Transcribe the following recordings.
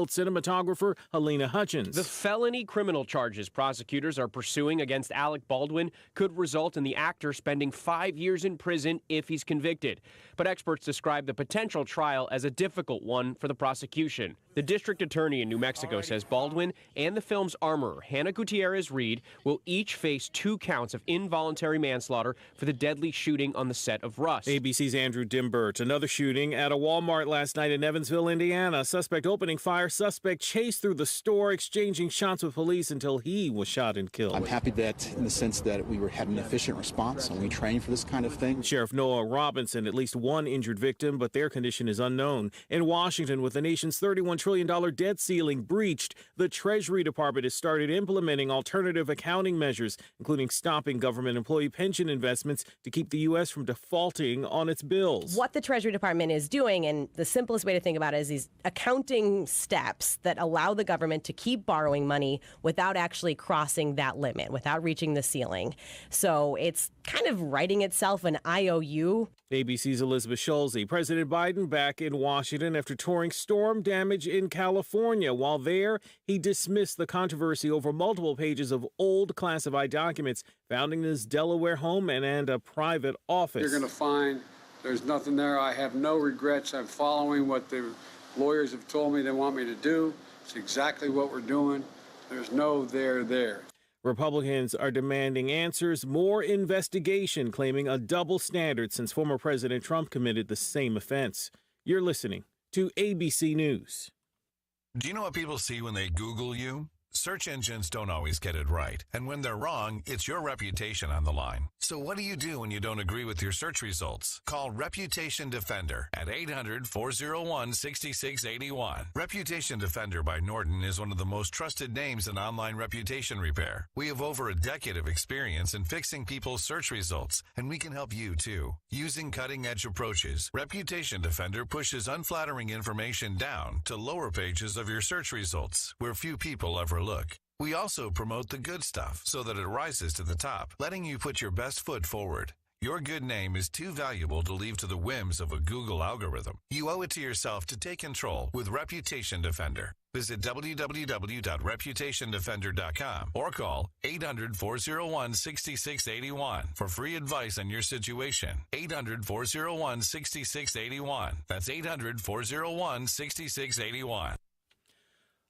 spectacled cinematographer Helena Hutchins. The felony criminal charges prosecutors are pursuing against Alec Baldwin could result in the actor spending 5 years in prison if he's convicted. But experts describe the potential trial as a difficult one for the prosecution. The district attorney in New Mexico says Baldwin and the film's armorer, Hannah Gutierrez-Reed, will each face 2 counts of involuntary manslaughter for the deadly shooting on the set of Rust. ABC's Andrew Dimbert. Another shooting at a Walmart last night in Evansville, Indiana. Suspect opening fire. Suspect chased through the store, exchanging shots with police until he was shot and killed. I'm happy that in the sense that we had an efficient response and we trained for this kind of thing. Sheriff Noah Robinson, at least one injured victim, but their condition is unknown. In Washington, with the nation's $31 trillion debt ceiling breached, the Treasury Department has started implementing alternative accounting measures, including stopping government employee pension investments to keep the U.S. from defaulting on its bills. What the Treasury Department is doing, and the simplest way to think about it, is these accounting steps that allow the government to keep borrowing money without actually crossing that limit, without reaching the ceiling. So it's kind of writing itself an IOU. ABC's Elizabeth Schulze. President Biden back in Washington after touring storm damage in California. While there, he dismissed the controversy over multiple pages of old classified documents found in his Delaware home and a private office. You're going to find there's nothing there. I have no regrets. I'm following what the lawyers have told me they want me to do. It's exactly what we're doing. There's no there. Republicans are demanding answers, more investigation, claiming a double standard since former President Trump committed the same offense. You're listening to ABC News. Do you know what people see when they Google you? Search engines don't always get it right. And when they're wrong, it's your reputation on the line. So what do you do when you don't agree with your search results? Call Reputation Defender at 800-401-6681. Reputation Defender by Norton is one of the most trusted names in online reputation repair. We have over a decade of experience in fixing people's search results, and we can help you too. Using cutting-edge approaches, Reputation Defender pushes unflattering information down to lower pages of your search results, where few people ever look. We also promote the good stuff so that it rises to the top, letting you put your best foot forward. Your good name is too valuable to leave to the whims of a Google algorithm. You owe it to yourself to take control with Reputation Defender. Visit www.reputationdefender.com or call 800-401-6681 for free advice on your situation. 800-401-6681. That's 800-401-6681.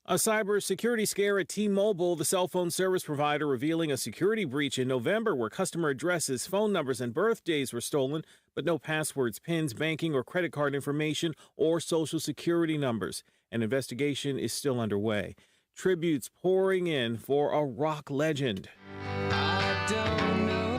A cybersecurity scare at T-Mobile, the cell phone service provider, revealing a security breach in November where customer addresses, phone numbers, and birthdays were stolen, but no passwords, PINs, banking, or credit card information, or social security numbers. An investigation is still underway. Tributes pouring in for a rock legend.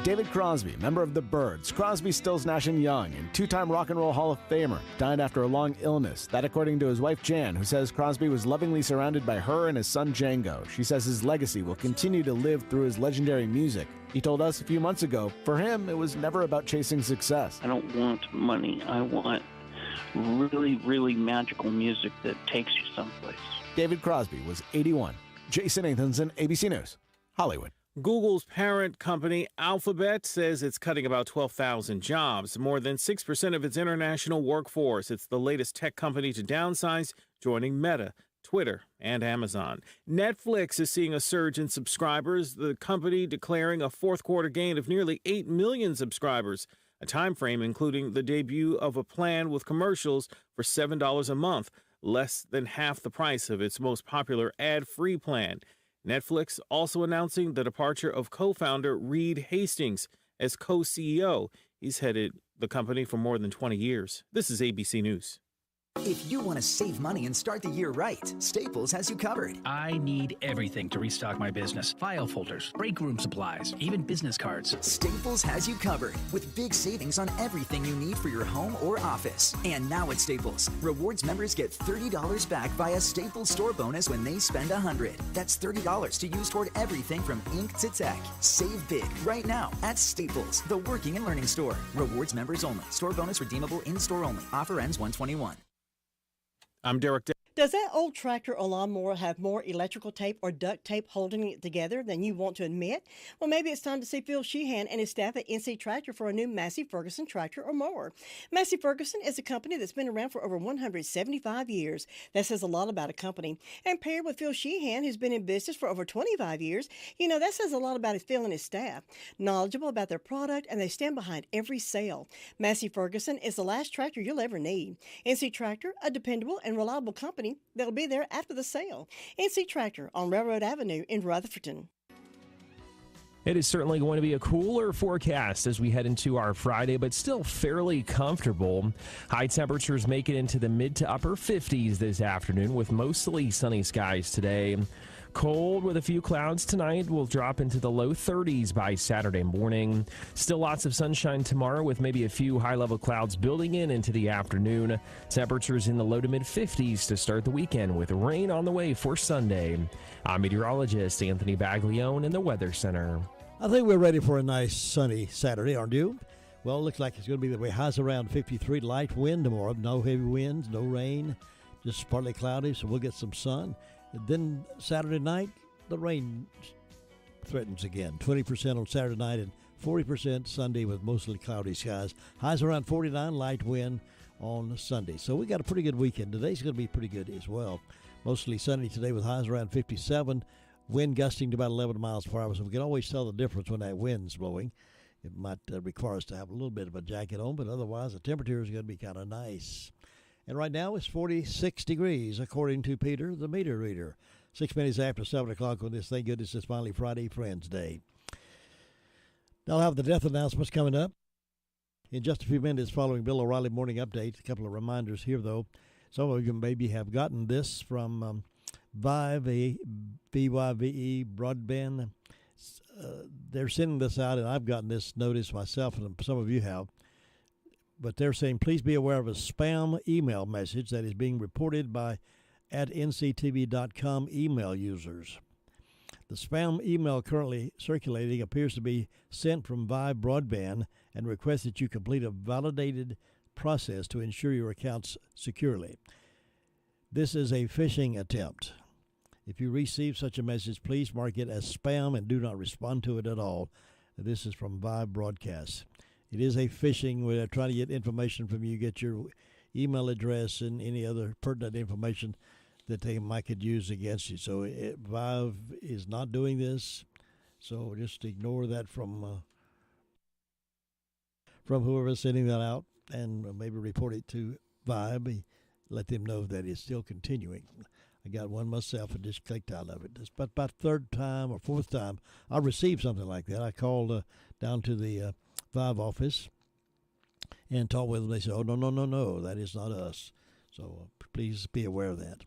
David Crosby, member of the Byrds, Crosby, Stills, Nash & Young, and two-time Rock and Roll Hall of Famer, died after a long illness. That according to his wife Jan, who says Crosby was lovingly surrounded by her and his son Django. She says his legacy will continue to live through his legendary music. He told us a few months ago, for him, it was never about chasing success. I don't want money. I want really, really magical music that takes you someplace. David Crosby was 81. Jason Nathanson, ABC News, Hollywood. Google's parent company, Alphabet, says it's cutting about 12,000 jobs, more than 6% of its international workforce. It's the latest tech company to downsize, joining Meta, Twitter, and Amazon. Netflix is seeing a surge in subscribers, the company declaring a fourth quarter gain of nearly 8 million subscribers, a time frame including the debut of a plan with commercials for $7 a month, less than half the price of its most popular ad-free plan. Netflix also announcing the departure of co-founder Reed Hastings as co-CEO. He's headed the company for more than 20 years. This is ABC News. If you want to save money and start the year right, Staples has you covered. I need everything to restock my business. File folders, break room supplies, even business cards. Staples has you covered with big savings on everything you need for your home or office. And now at Staples, Rewards members get $30 back via Staples Store Bonus when they spend $100. That's $30 to use toward everything from ink to tech. Save big right now at Staples, the working and learning store. Rewards members only. Store bonus redeemable in-store only. Offer ends 1/21. I'm Derek. Does that old tractor or lawnmower have more electrical tape or duct tape holding it together than you want to admit? Well, maybe it's time to see Phil Sheehan and his staff at NC Tractor for a new Massey Ferguson tractor or mower. Massey Ferguson is a company that's been around for over 175 years. That says a lot about a company. And paired with Phil Sheehan, who's been in business for over 25 years, that says a lot about Phil and his staff. Knowledgeable about their product, and they stand behind every sale. Massey Ferguson is the last tractor you'll ever need. NC Tractor, a dependable and reliable company that'll be there after the sale. NC Tractor on Railroad Avenue in Rutherford. It is certainly going to be a cooler forecast as we head into our Friday, but still fairly comfortable. High temperatures make it into the mid to upper 50s this afternoon with mostly sunny skies today. Cold with a few clouds tonight. Will drop into the low 30s by Saturday morning. Still lots of sunshine tomorrow with maybe a few high-level clouds building in into the afternoon. Temperatures in the low to mid 50s to start the weekend with rain on the way for Sunday. I'm meteorologist Anthony Baglione in the Weather Center. I think we're ready for a nice sunny Saturday, aren't you? Well, it looks like it's going to be the way. Highs around 53, light wind tomorrow. No heavy winds, no rain, just partly cloudy, so we'll get some sun. And then Saturday night, the rain threatens again. 20% on Saturday night and 40% Sunday with mostly cloudy skies. Highs around 49, light wind on Sunday. So we got a pretty good weekend. Today's going to be pretty good as well. Mostly sunny today with highs around 57. Wind gusting to about 11 miles per hour. So we can always tell the difference when that wind's blowing. It might require us to have a little bit of a jacket on, but otherwise the temperature is going to be kind of nice. And right now it's 46 degrees, according to Peter, the meter reader. 6 minutes after 7 o'clock on this, thank goodness, it's finally Friday, Friends Day. I'll have the death announcements coming up in just a few minutes following Bill O'Reilly Morning Update. A couple of reminders here, though. Some of you maybe have gotten this from VYVE Broadband. They're sending this out, and I've gotten this notice myself, and some of you have. But they're saying, please be aware of a spam email message that is being reported by @nctv.com email users. The spam email currently circulating appears to be sent from VYVE Broadband and requests that you complete a validated process to ensure your accounts securely. This is a phishing attempt. If you receive such a message, please mark it as spam and do not respond to it at all. This is from VYVE Broadcast. It is a phishing. We're trying to get information from you, get your email address and any other pertinent information that they might could use against you. So VYVE is not doing this. So just ignore that from whoever's sending that out, and maybe report it to VYVE. Let them know that it's still continuing. I got one myself and just clicked out of it. It's about third time or fourth time I received something like that. I called down to the VYVE office and talked with them. They said, oh, no, that is not us. So please be aware of that.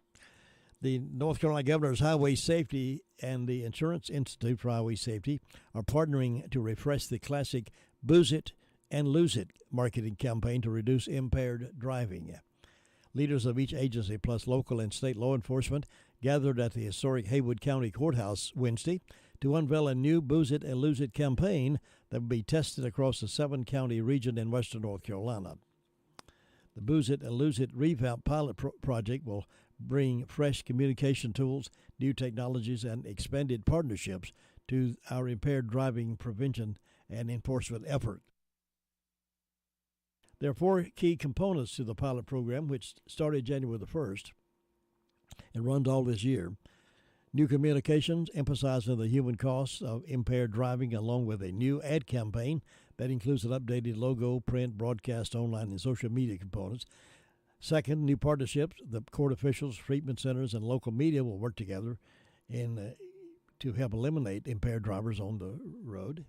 The North Carolina Governor's Highway Safety and the Insurance Institute for Highway Safety are partnering to refresh the classic Booze It and Lose It marketing campaign to reduce impaired driving. Leaders of each agency, plus local and state law enforcement, gathered at the historic Haywood County Courthouse Wednesday to unveil a new Booze It and Lose It campaign that will be tested across the 7-county region in western North Carolina. The Booze It and Lose It revamp pilot project will bring fresh communication tools, new technologies, and expanded partnerships to our impaired driving prevention and enforcement effort. There are 4 key components to the pilot program, which started January the 1st and runs all this year. New communications emphasizing the human costs of impaired driving, along with a new ad campaign that includes an updated logo, print, broadcast, online, and social media components. Second, new partnerships. The court officials, treatment centers, and local media will work together to help eliminate impaired drivers on the road.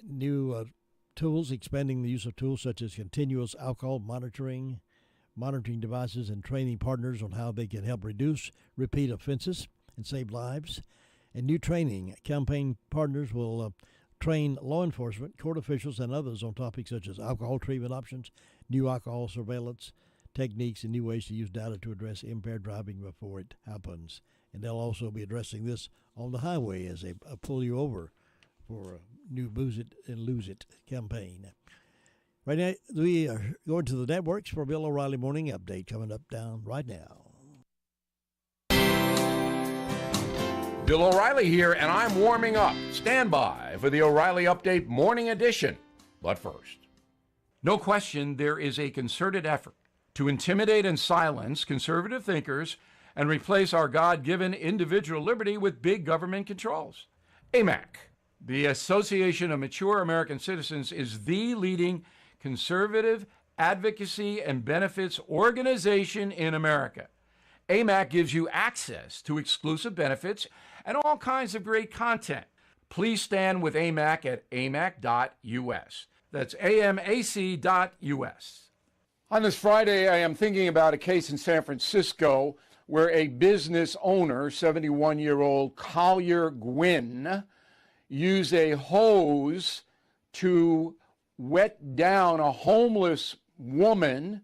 New tools, expanding the use of tools such as continuous alcohol monitoring devices, and training partners on how they can help reduce repeat offenses and save lives. And new training. Campaign partners will train law enforcement, court officials, and others on topics such as alcohol treatment options, new alcohol surveillance techniques, and new ways to use data to address impaired driving before it happens. And they'll also be addressing this on the highway as they pull you over for a new Booze It and Lose It campaign. Right now, we are going to the networks for Bill O'Reilly Morning Update coming up down right now. Bill O'Reilly here, and I'm warming up. Stand by for the O'Reilly Update Morning Edition. But first, no question there is a concerted effort to intimidate and silence conservative thinkers and replace our God-given individual liberty with big government controls. AMAC, the Association of Mature American Citizens, is the leading conservative advocacy and benefits organization in America. AMAC gives you access to exclusive benefits and all kinds of great content. Please stand with AMAC at amac.us. That's amac.us. On this Friday, I am thinking about a case in San Francisco where a business owner, 71-year-old Collier Gwynn, used a hose to wet down a homeless woman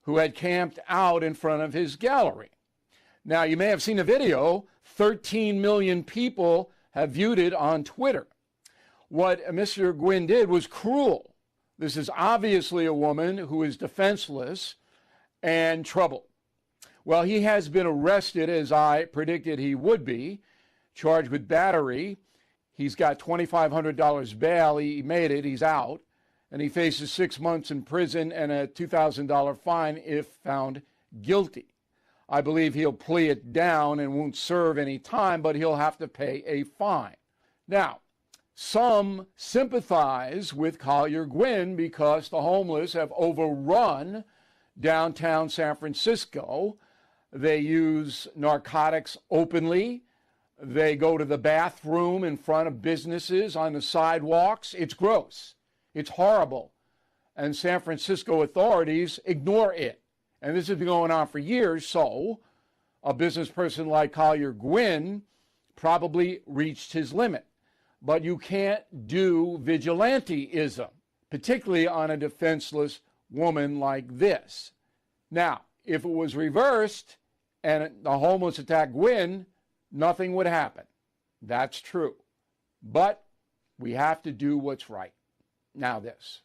who had camped out in front of his gallery. Now, you may have seen the video. 13 million people have viewed it on Twitter. What Mr. Gwynn did was cruel. This is obviously a woman who is defenseless and troubled. Well, he has been arrested, as I predicted he would be, charged with battery. He's got $2,500 bail. He made it. He's out. And he faces 6 months in prison and a $2,000 fine if found guilty. I believe he'll plea it down and won't serve any time, but he'll have to pay a fine. Now, some sympathize with Collier Gwynn because the homeless have overrun downtown San Francisco. They use narcotics openly. They go to the bathroom in front of businesses on the sidewalks. It's gross. It's horrible. And San Francisco authorities ignore it. And this has been going on for years, so a business person like Collier Gwynn probably reached his limit. But you can't do vigilanteism, particularly on a defenseless woman like this. Now, if it was reversed and the homeless attacked Gwynn, nothing would happen. That's true. But we have to do what's right. Now this.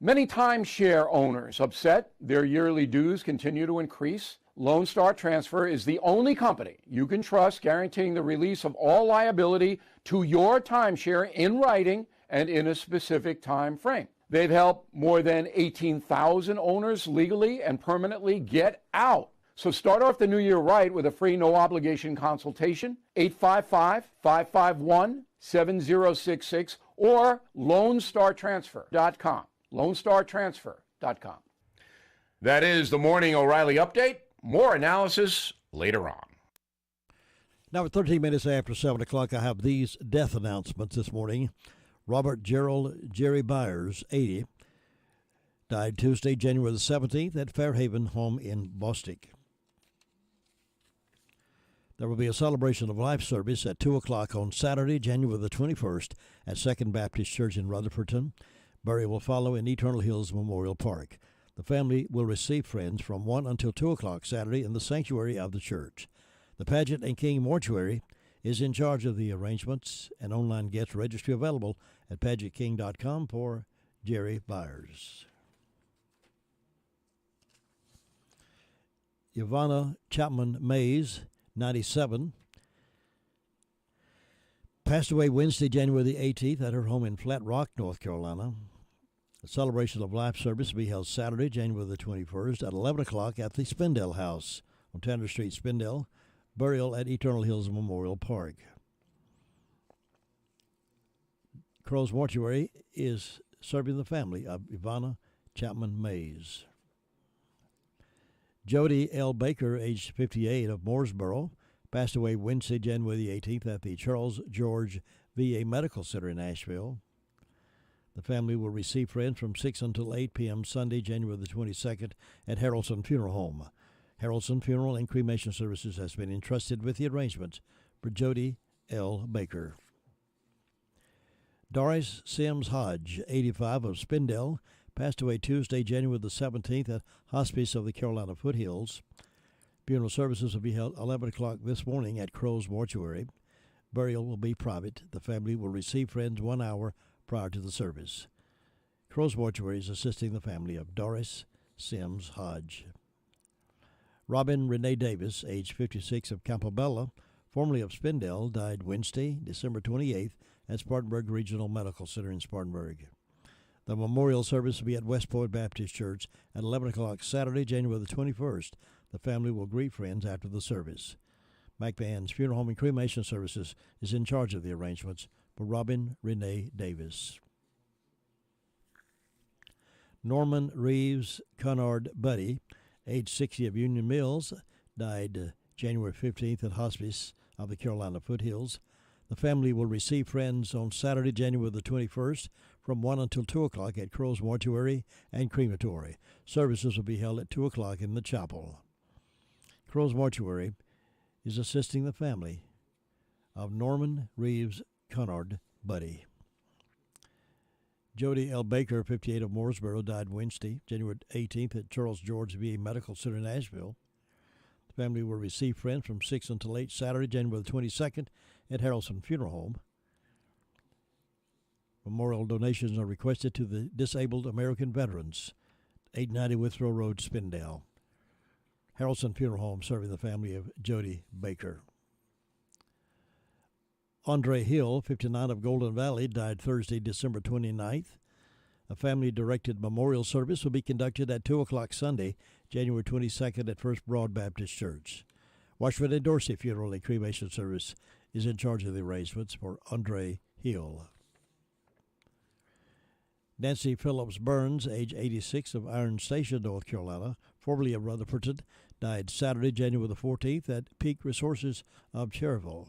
Many timeshare owners upset their yearly dues continue to increase. Lone Star Transfer is the only company you can trust guaranteeing the release of all liability to your timeshare in writing and in a specific time frame. They've helped more than 18,000 owners legally and permanently get out. So start off the new year right with a free no-obligation consultation, 855-551-7066 or LoneStarTransfer.com. LoneStarTransfer.com. That is the Morning O'Reilly Update. More analysis later on. Now at 13 minutes after 7 o'clock, I have these death announcements this morning. Robert Gerald Jerry Byers, 80, died Tuesday, January the 17th at Fairhaven home in Bostic. There will be a celebration of life service at 2 o'clock on Saturday, January the 21st at Second Baptist Church in Rutherfordton. Burial will follow in Eternal Hills Memorial Park. The family will receive friends from 1 until 2 o'clock Saturday in the sanctuary of the church. The Pageant and King Mortuary is in charge of the arrangements, and online guest registry available at pageantking.com for Jerry Byers. Ivana Chapman Mays, 97, passed away Wednesday, January the 18th at her home in Flat Rock, North Carolina. A celebration of life service will be held Saturday, January the 21st at 11 o'clock at the Spindell House on Tanner Street, Spindell. Burial at Eternal Hills Memorial Park. Crow's Mortuary is serving the family of Ivana Chapman Mays. Jody L. Baker, age 58, of Mooresboro, passed away Wednesday, January the 18th at the Charles George VA Medical Center in Asheville. The family will receive friends from 6 until 8 p.m. Sunday, January the 22nd at Harrelson Funeral Home. Harrelson Funeral and Cremation Services has been entrusted with the arrangements for Jody L. Baker. Doris Sims Hodge, 85, of Spindell, passed away Tuesday, January the 17th at Hospice of the Carolina Foothills. Funeral services will be held 11 o'clock this morning at Crow's Mortuary. Burial will be private. The family will receive friends 1 hour prior to the service. Crow's Mortuary is assisting the family of Doris Sims Hodge. Robin Renee Davis, age 56, of Campobella, formerly of Spindale, died Wednesday, December 28th, at Spartanburg Regional Medical Center in Spartanburg. The memorial service will be at West Point Baptist Church at 11 o'clock Saturday, January the 21st. The family will greet friends after the service. McMahon's Funeral Home and Cremation Services is in charge of the arrangements for Robin Renee Davis. Norman Reeves Cunard Buddy, age 60 of Union Mills, died January 15th at hospice of the Carolina foothills. The family will receive friends on Saturday, January the 21st, from 1 until 2 o'clock at Crow's Mortuary and Crematory. Services will be held at 2 o'clock in the chapel. Crow's Mortuary is assisting the family of Norman Reeves Cunard Buddy. Jody L. Baker, 58 of Mooresboro, died Wednesday, January 18th at Charles George VA Medical Center in Nashville. The family will receive friends from 6 until 8 Saturday, January the 22nd at Harrelson Funeral Home. Memorial donations are requested to the Disabled American Veterans, 890 Withrow Road, Spindale. Harrelson Funeral Home serving the family of Jody Baker. Andre Hill, 59 of Golden Valley, died Thursday, December 29th. A family-directed memorial service will be conducted at 2 o'clock Sunday, January 22nd at First Broad Baptist Church. Washington and Dorsey Funeral and Cremation Service is in charge of the arrangements for Andre Hill. Nancy Phillips Burns, age 86 of Iron Station, North Carolina, formerly of Rutherfordton, died Saturday, January the 14th at Peak Resources of Cherryville.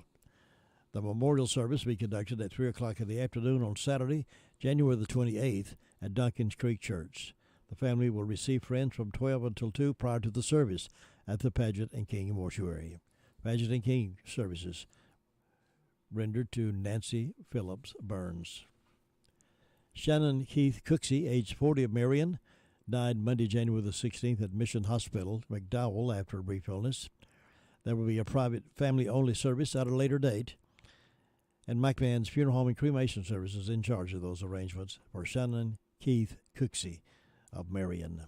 The memorial service will be conducted at 3 o'clock in the afternoon on Saturday, January the 28th at Duncan's Creek Church. The family will receive friends from 12 until 2 prior to the service at the Paget and King Mortuary. Paget and King services rendered to Nancy Phillips Burns. Shannon Keith Cooksey, age 40 of Marion, died Monday, January the 16th at Mission Hospital, McDowell, after a brief illness. There will be a private family-only service at a later date, and McMahon's Funeral Home and Cremation Services is in charge of those arrangements for Shannon Keith Cooksey of Marion.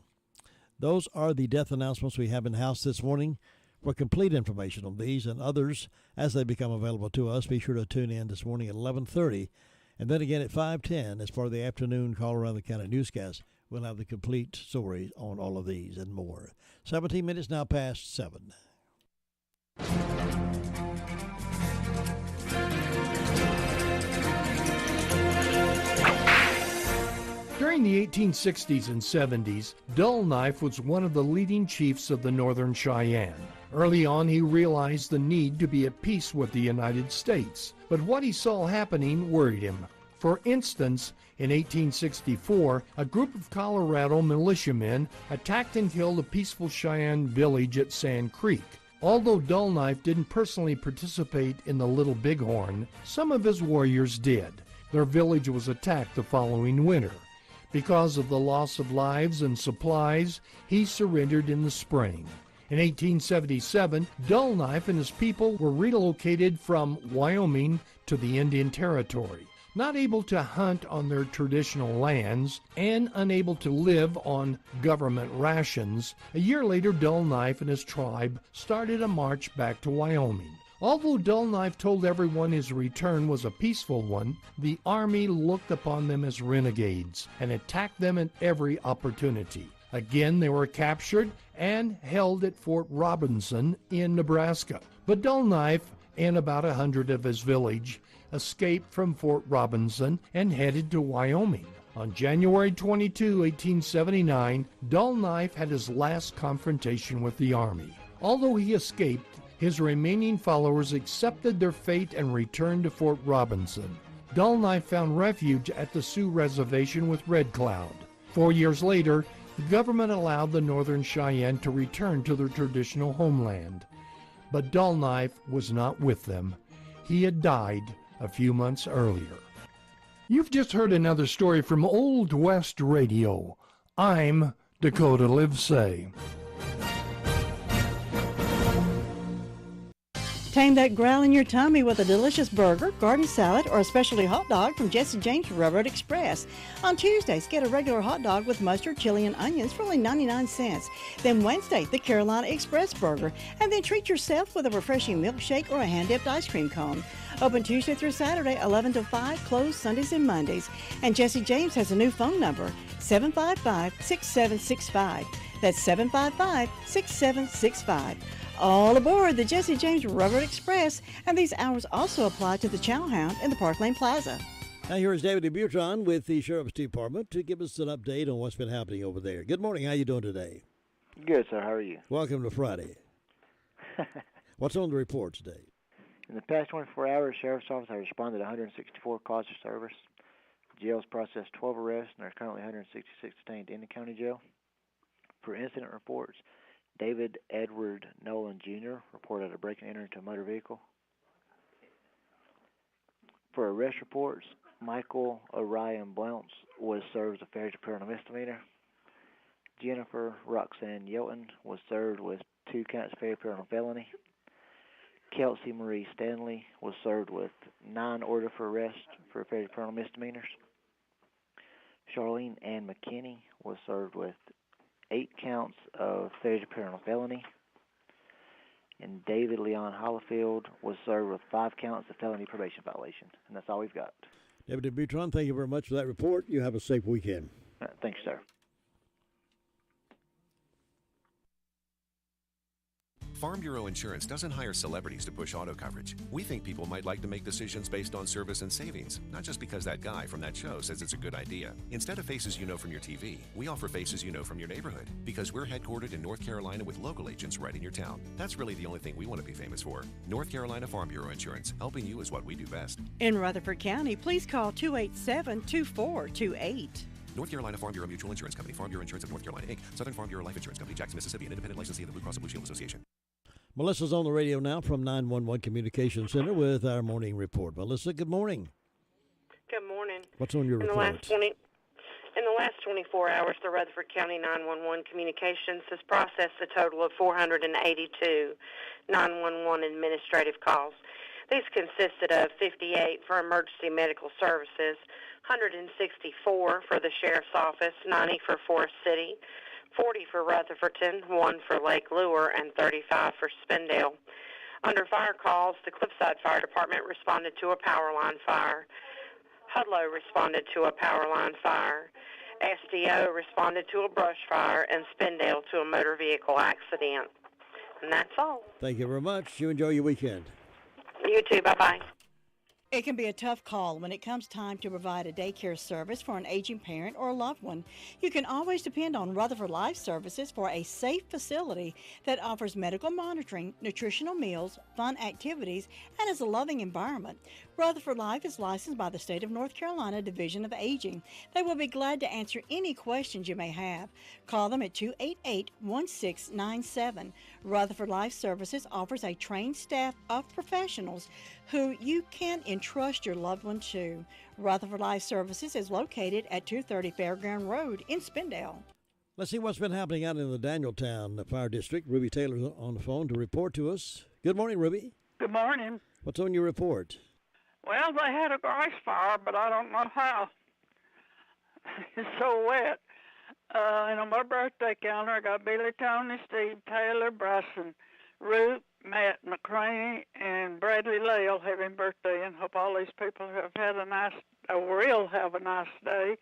Those are the death announcements we have in-house this morning. For complete information on these and others as they become available to us, be sure to tune in this morning at 11:30, and then again at 5:10 as part of the afternoon Call Around the County newscast. We'll have the complete story on all of these and more. 17 minutes now past 7. During the 1860s and 70s, Dull Knife was one of the leading chiefs of the Northern Cheyenne. Early on, he realized the need to be at peace with the United States, but what he saw happening worried him. For instance, in 1864, a group of Colorado militiamen attacked and killed a peaceful Cheyenne village at Sand Creek. Although Dull Knife didn't personally participate in the Little Bighorn, some of his warriors did. Their village was attacked the following winter. Because of the loss of lives and supplies, he surrendered in the spring. In 1877, Dull Knife and his people were relocated from Wyoming to the Indian Territory. Not able to hunt on their traditional lands and unable to live on government rations, a year later Dull Knife and his tribe started a march back to Wyoming. Although Dull Knife told everyone his return was a peaceful one, the Army looked upon them as renegades and attacked them at every opportunity. Again, they were captured and held at Fort Robinson in Nebraska. But Dull Knife and about 100 of his village escaped from Fort Robinson and headed to Wyoming. On January 22, 1879, Dull Knife had his last confrontation with the Army. Although he escaped, his remaining followers accepted their fate and returned to Fort Robinson. Dull Knife found refuge at the Sioux Reservation with Red Cloud. 4 years later, the government allowed the Northern Cheyenne to return to their traditional homeland. But Dull Knife was not with them. He had died a few months earlier. You've just heard another story from Old West Radio. I'm Dakota Livesay. Tame that growl in your tummy with a delicious burger, garden salad, or a specialty hot dog from Jesse James Railroad Express. On Tuesdays, get a regular hot dog with mustard, chili, and onions for only 99 cents. Then Wednesday, the Carolina Express burger. And then treat yourself with a refreshing milkshake or a hand-dipped ice cream cone. Open Tuesday through Saturday, 11 to 5, closed Sundays and Mondays. And Jesse James has a new phone number, 755-6765. That's 755-6765. All aboard the Jesse James Railroad Express, and these hours also apply to the Chow Hound in the Park Lane Plaza. Now here is David DeButron with the Sheriff's Department to give us an update on what's been happening over there. Good morning. How you doing today? Good, sir. How are you? Welcome to Friday. What's on the report today? In the past 24 hours, Sheriff's Office has responded to 164 calls of service. Jails processed 12 arrests, and there are currently 166 detained in the county jail. For incident reports, David Edward Nolan Jr. reported a break and enter into a motor vehicle. For arrest reports, Michael Orion Bounce was served with a failure to appear on a misdemeanor. Jennifer Roxanne Yelton was served with 2 counts of failure to appear on a felony. Kelsey Marie Stanley was served with 9 orders for arrest for failure to appear on misdemeanors. Charlene Ann McKinney was served with 8 counts of failure to appear on a felony. And David Leon Hollifield was served with 5 counts of felony probation violation. And that's all we've got. David DeButron, thank you very much for that report. You have a safe weekend. Thanks, sir. Farm Bureau Insurance doesn't hire celebrities to push auto coverage. We think people might like to make decisions based on service and savings, not just because that guy from that show says it's a good idea. Instead of faces you know from your TV, we offer faces you know from your neighborhood, because we're headquartered in North Carolina with local agents right in your town. That's really the only thing we want to be famous for. North Carolina Farm Bureau Insurance, helping you is what we do best. In Rutherford County, please call 287-2428. North Carolina Farm Bureau Mutual Insurance Company, Farm Bureau Insurance of North Carolina, Inc., Southern Farm Bureau Life Insurance Company, Jackson, Mississippi, an independent licensee of the Blue Cross and Blue Shield Association. Melissa's on the radio now from 911 Communications Center with our morning report. Melissa, good morning. Good morning. What's on your report? In the last 24 hours, the Rutherford County 911 Communications has processed a total of 482 911 administrative calls. These consisted of 58 for emergency medical services, 164 for the Sheriff's Office, 90 for Forest City, 40 for Rutherfordton, 1 for Lake Lure, and 35 for Spindale. Under fire calls, the Cliffside Fire Department responded to a power line fire. Hudlow responded to a power line fire. SDO responded to a brush fire, and Spindale to a motor vehicle accident. And that's all. Thank you very much. You enjoy your weekend. You too. Bye-bye. It can be a tough call when it comes time to provide a daycare service for an aging parent or a loved one. You can always depend on Rutherford Life Services for a safe facility that offers medical monitoring, nutritional meals, fun activities, and is a loving environment. Rutherford Life is licensed by the State of North Carolina Division of Aging. They will be glad to answer any questions you may have. Call them at 288-1697. Rutherford Life Services offers a trained staff of professionals who you can entrust your loved one to. Rutherford Life Services is located at 230 Fairground Road in Spindale. Let's see what's been happening out in the Danieltown Fire District. Ruby Taylor's on the phone to report to us. Good morning, Ruby. Good morning. What's on your report? Well, they had a grass fire, but I don't know how. It's so wet. And on my birthday calendar, I got Billy, Tony, Steve, Taylor, Bryson, Ruth, Matt McCraney, and Bradley Lale having birthday, and hope all these people have had will have a nice day.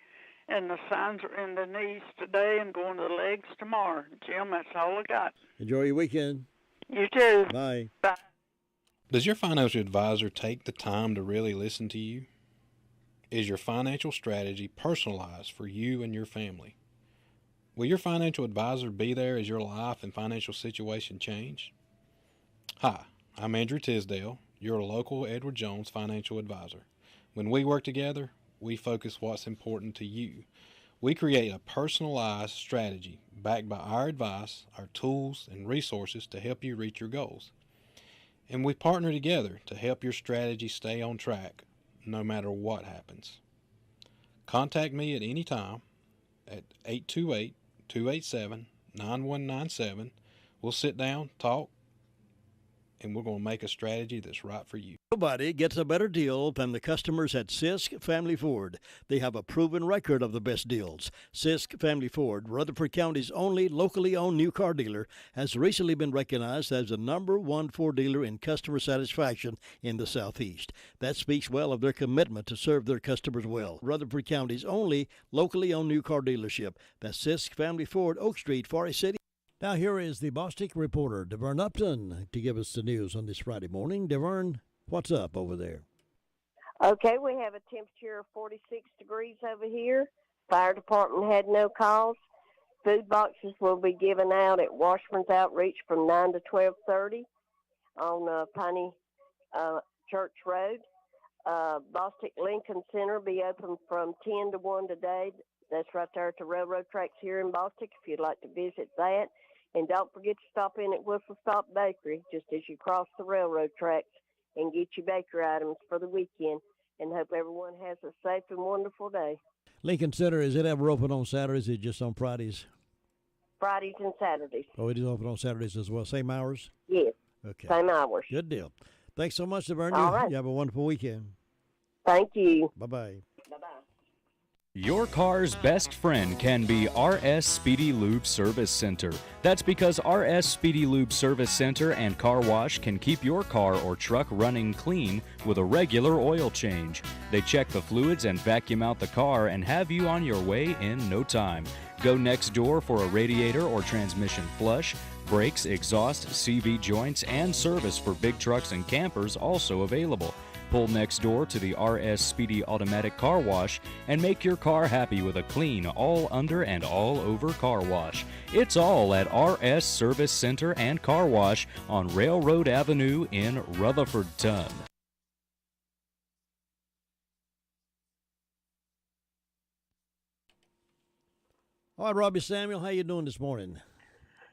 And the signs are in the knees today and going to the legs tomorrow. Jim, that's all I got. Enjoy your weekend. You too. Bye. Bye. Does your financial advisor take the time to really listen to you? Is your financial strategy personalized for you and your family? Will your financial advisor be there as your life and financial situation change? Hi, I'm Andrew Tisdale, your local Edward Jones financial advisor. When we work together, we focus what's important to you. We create a personalized strategy backed by our advice, our tools, and resources to help you reach your goals. And we partner together to help your strategy stay on track no matter what happens. Contact me at any time at 828-287-9197. We'll sit down, talk, and we're going to make a strategy that's right for you. Nobody gets a better deal than the customers at Sisk Family Ford. They have a proven record of the best deals. Sisk Family Ford, Rutherford County's only locally owned new car dealer, has recently been recognized as the #1 Ford dealer in customer satisfaction in the Southeast. That speaks well of their commitment to serve their customers well. Rutherford County's only locally owned new car dealership. That's Sisk Family Ford, Oak Street, Forest City. Now here is the Bostic reporter, DeVern Upton, to give us the news on this Friday morning. DeVern, what's up over there? Okay, we have a temperature of 46 degrees over here. Fire department had no calls. Food boxes will be given out at Washburn's Outreach from 9 to 12:30 on Piney Church Road. Bostic Lincoln Center will be open from 10 to 1 today. That's right there at the railroad tracks here in Bostic if you'd like to visit that. And don't forget to stop in at Whistle Stop Bakery just as you cross the railroad tracks and get your bakery items for the weekend. And hope everyone has a safe and wonderful day. Lincoln Center, is it ever open on Saturdays or just on Fridays? Fridays and Saturdays. Oh, it is open on Saturdays as well. Same hours? Yes. Okay. Same hours. Good deal. Thanks so much, DeVern. All right. You have a wonderful weekend. Thank you. Bye-bye. Bye-bye. Your car's best friend can be RS Speedy Lube Service Center. That's because RS Speedy Lube Service Center and Car Wash can keep your car or truck running clean with a regular oil change. They check the fluids and vacuum out the car and have you on your way in no time. Go next door for a radiator or transmission flush. Brakes, exhaust, CV joints, and service for big trucks and campers also available. Pull next door to the RS Speedy Automatic Car Wash and make your car happy with a clean, all under and all over car wash. It's all at RS Service Center and Car Wash on Railroad Avenue in Rutherfordton. All right, Robbie Samuel, how you doing this morning?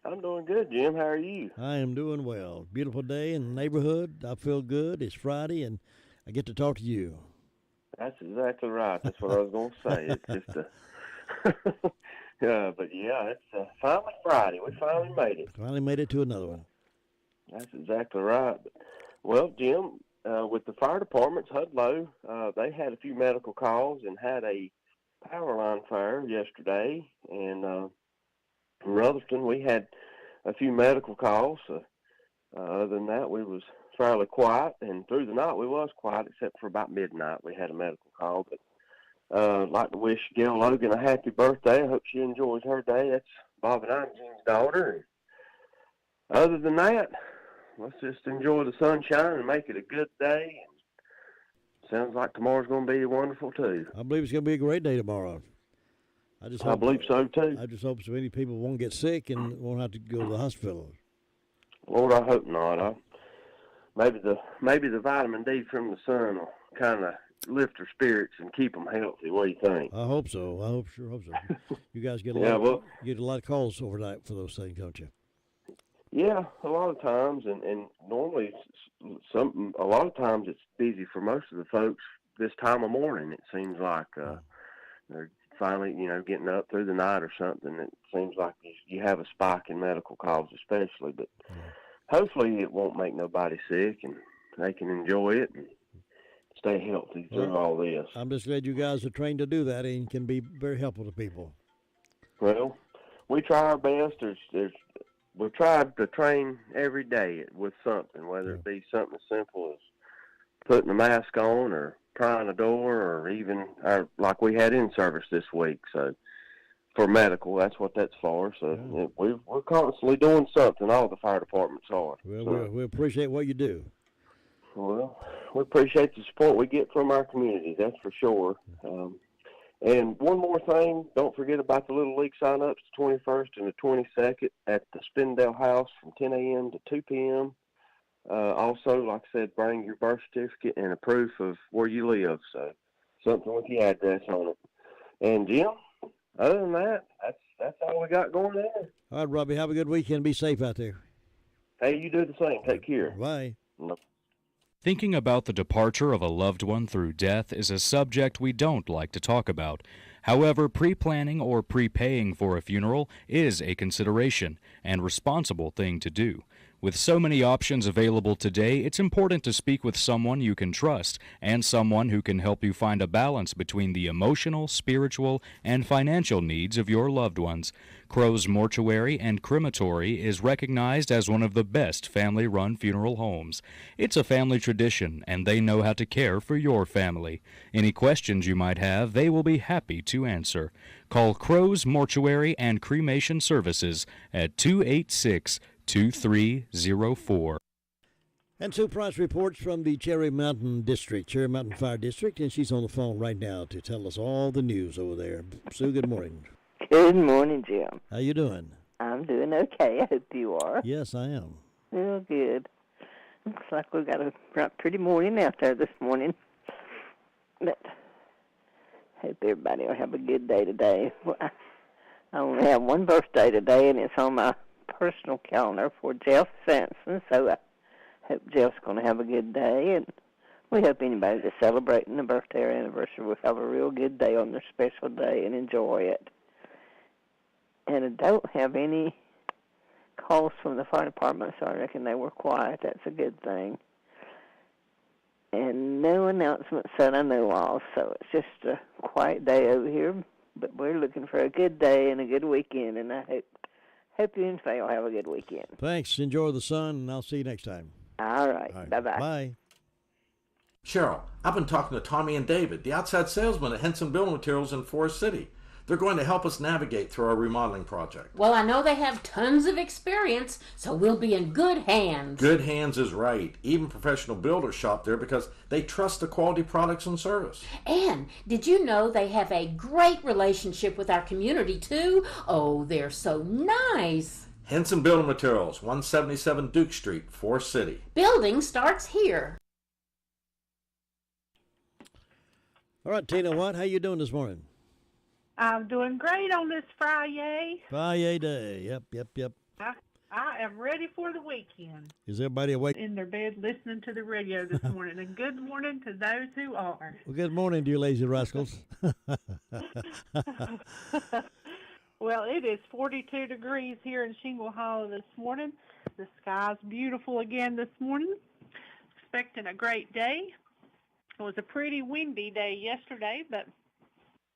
I'm doing good, Jim. How are you? I am doing well. Beautiful day in the neighborhood. I feel good. It's Friday, and I get to talk to you. That's exactly right. That's what I was going to say. It's just but yeah, it's finally Friday. We finally made it. Finally made it to another one. That's exactly right. Well, Jim, with the fire departments, Hudlow, they had a few medical calls and had a power line fire yesterday, and in Rutherford, we had a few medical calls. Other than that, we was fairly quiet, and through the night we was quiet, except for about midnight we had a medical call. But I'd like to wish Gail Logan a happy birthday. I hope she enjoys her day. That's Bob and Jean's daughter. And other than that, let's just enjoy the sunshine and make it a good day. Sounds like tomorrow's going to be wonderful too. I believe it's going to be a great day tomorrow. I believe so too. I just hope so many people won't get sick and won't have to go to the hospital. Lord, I hope not. Maybe the vitamin D from the sun will kind of lift their spirits and keep them healthy. What do you think? I hope so. I hope so. You guys get a lot of calls overnight for those things, don't you? Yeah, a lot of times, and normally a lot of times it's busy for most of the folks this time of morning. It seems like they're finally, getting up through the night or something. It seems like you have a spike in medical calls especially, but hopefully it won't make nobody sick and they can enjoy it and stay healthy through all this. I'm just glad you guys are trained to do that and can be very helpful to people. Well, we try our best. We try to train every day with something, whether it be something as simple as putting a mask on or prying a door, or even like we had in service this week. So for medical, that's what that's for. So we're constantly doing something. All the fire departments are. Well, we appreciate what you do. Well, we appreciate the support we get from our community. That's for sure. And one more thing, don't forget about the Little League sign-ups, the 21st and the 22nd at the Spindale House from 10 a.m. to 2 p.m. Also, like I said, bring your birth certificate and a proof of where you live, so something with your address on it. And, Jim, other than that, that's all we got going there. All right, Robbie, have a good weekend. Be safe out there. Hey, you do the same. Take care. Bye. Thinking about the departure of a loved one through death is a subject we don't like to talk about. However, pre-planning or prepaying for a funeral is a consideration and responsible thing to do. With so many options available today, it's important to speak with someone you can trust and someone who can help you find a balance between the emotional, spiritual, and financial needs of your loved ones. Crow's Mortuary and Crematory is recognized as one of the best family-run funeral homes. It's a family tradition, and they know how to care for your family. Any questions you might have, they will be happy to answer. Call Crow's Mortuary and Cremation Services at 286-2304. And Sue Price reports from the Cherry Mountain Fire District, and she's on the phone right now to tell us all the news over there. Sue, good morning. Good morning, Jim. How you doing? I'm doing okay. I hope you are. Yes, I am. Oh, good. Looks like we've got a pretty morning out there this morning. But I hope everybody will have a good day today. Well, I only have one birthday today, and it's on my personal calendar for Jeff Sampson, so I hope Jeff's going to have a good day, and we hope anybody that's celebrating a birthday or anniversary will have a real good day on their special day and enjoy it. And I don't have any calls from the fire department, so I reckon they were quiet. That's a good thing. And no announcements that I know of, so it's just a quiet day over here. But we're looking for a good day and a good weekend, and I hope you and Faye will have a good weekend. Thanks. Enjoy the sun, and I'll see you next time. All right. Bye-bye. Bye. Cheryl, I've been talking to Tommy and David, the outside salesmen at Henson Building Materials in Forest City. They're going to help us navigate through our remodeling project. Well, I know they have tons of experience, so we'll be in good hands. Good hands is right. Even professional builders shop there because they trust the quality products and service. And did you know they have a great relationship with our community, too? Oh, they're so nice. Henson Building Materials, 177 Duke Street, Forest City. Building starts here. All right, Tina Watt, how you doing this morning? I'm doing great on this Friday. Friday day. Yep. I am ready for the weekend. Is everybody awake? In their bed listening to the radio this morning. And good morning to those who are. Well, good morning, dear lazy rascals. Well, it is 42 degrees here in Shingle Hollow this morning. The sky's beautiful again this morning. Expecting a great day. It was a pretty windy day yesterday, but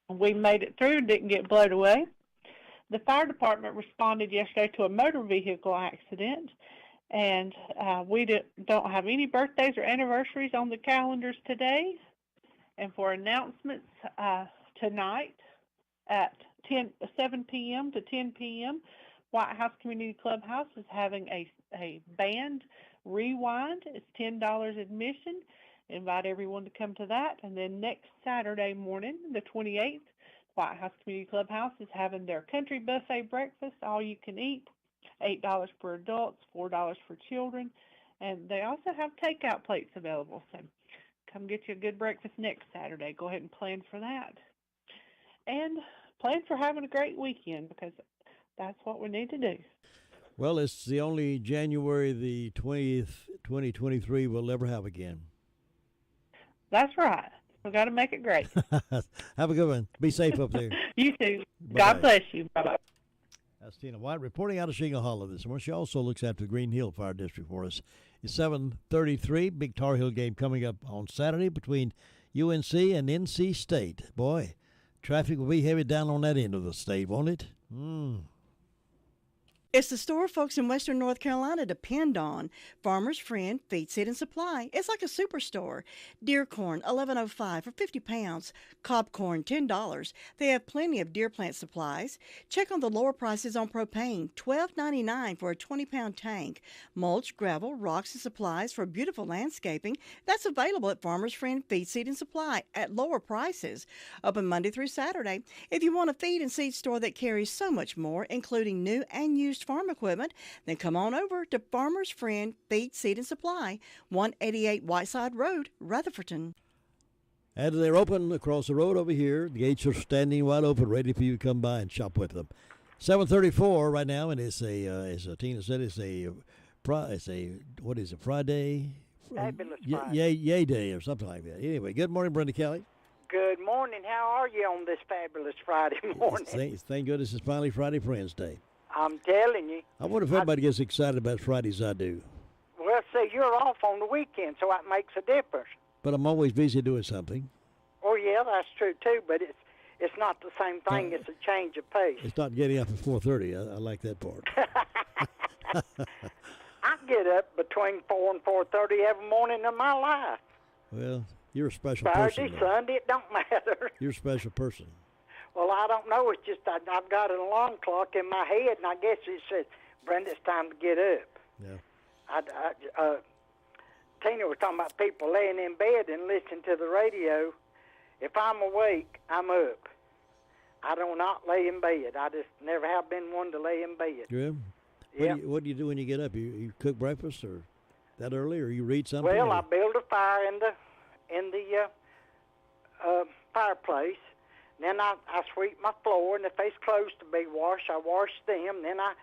we made it through, didn't get blown away. The fire department responded yesterday to a motor vehicle accident, and we don't have any birthdays or anniversaries on the calendars today. And for announcements tonight at 7 p.m. to 10 p.m., White House Community Clubhouse is having a band rewind. It's $10 admission. Invite everyone to come to that. And then next Saturday morning, the 28th, White House Community Clubhouse is having their country buffet breakfast, all you can eat, $8 for adults, $4 for children. And they also have takeout plates available. So come get you a good breakfast next Saturday. Go ahead and plan for that. And plan for having a great weekend, because that's what we need to do. Well, it's the only January the 20th, 2023 we'll ever have again. That's right. We've got to make it great. Have a good one. Be safe up there. You too. Bye-bye. God bless you. Bye-bye. That's Tina White reporting out of Shingle Hollow this morning. She also looks after the Green Hill Fire District for us. It's 7:33. Big Tar Heel game coming up on Saturday between UNC and NC State. Boy, traffic will be heavy down on that end of the state, won't it? It's the store folks in Western North Carolina depend on. Farmer's Friend Feed, Seed, and Supply. It's like a superstore. Deer corn, $11.05 for 50 pounds. Cob corn, $10. They have plenty of deer plant supplies. Check on the lower prices on propane, $12.99 for a 20-pound tank. Mulch, gravel, rocks, and supplies for beautiful landscaping. That's available at Farmer's Friend Feed, Seed, and Supply at lower prices. Open Monday through Saturday. If you want a feed and seed store that carries so much more, including new and used farm equipment, then come on over to Farmer's Friend Feed, Seed, and Supply, 188 Whiteside Road, Rutherfordton. And they're open across the road over here. The gates are standing wide open, ready for you to come by and shop with them. 7:34 right now, and it's as Tina said, it's a what is it, Friday? Fabulous Friday. Yay day or something like that. Anyway, good morning, Brenda Kelly. Good morning. How are you on this fabulous Friday morning? Thank goodness it's finally Friday Friends Day. I'm telling you. I wonder if everybody gets excited about Fridays. I do. Well, see, you're off on the weekend, so that makes a difference. But I'm always busy doing something. Oh, yeah, that's true, too, but it's not the same thing. It's a change of pace. It's not getting up at 4:30. I like that part. I get up between 4 and 4:30 every morning in my life. Well, you're a special Saturday, person. Though. Sunday, it don't matter. You're a special person. Well, I don't know. It's just I've got an alarm clock in my head, and I guess it says, Brenda, it's time to get up. Yeah. Tina was talking about people laying in bed and listening to the radio. If I'm awake, I'm up. I do not lay in bed. I just never have been one to lay in bed. Yeah. Yeah. What do you do when you get up? You cook breakfast or that early, or you read something? Well, or? I build a fire in the fireplace. Then I sweep my floor, and if they's clothes to be washed, I wash them. Then I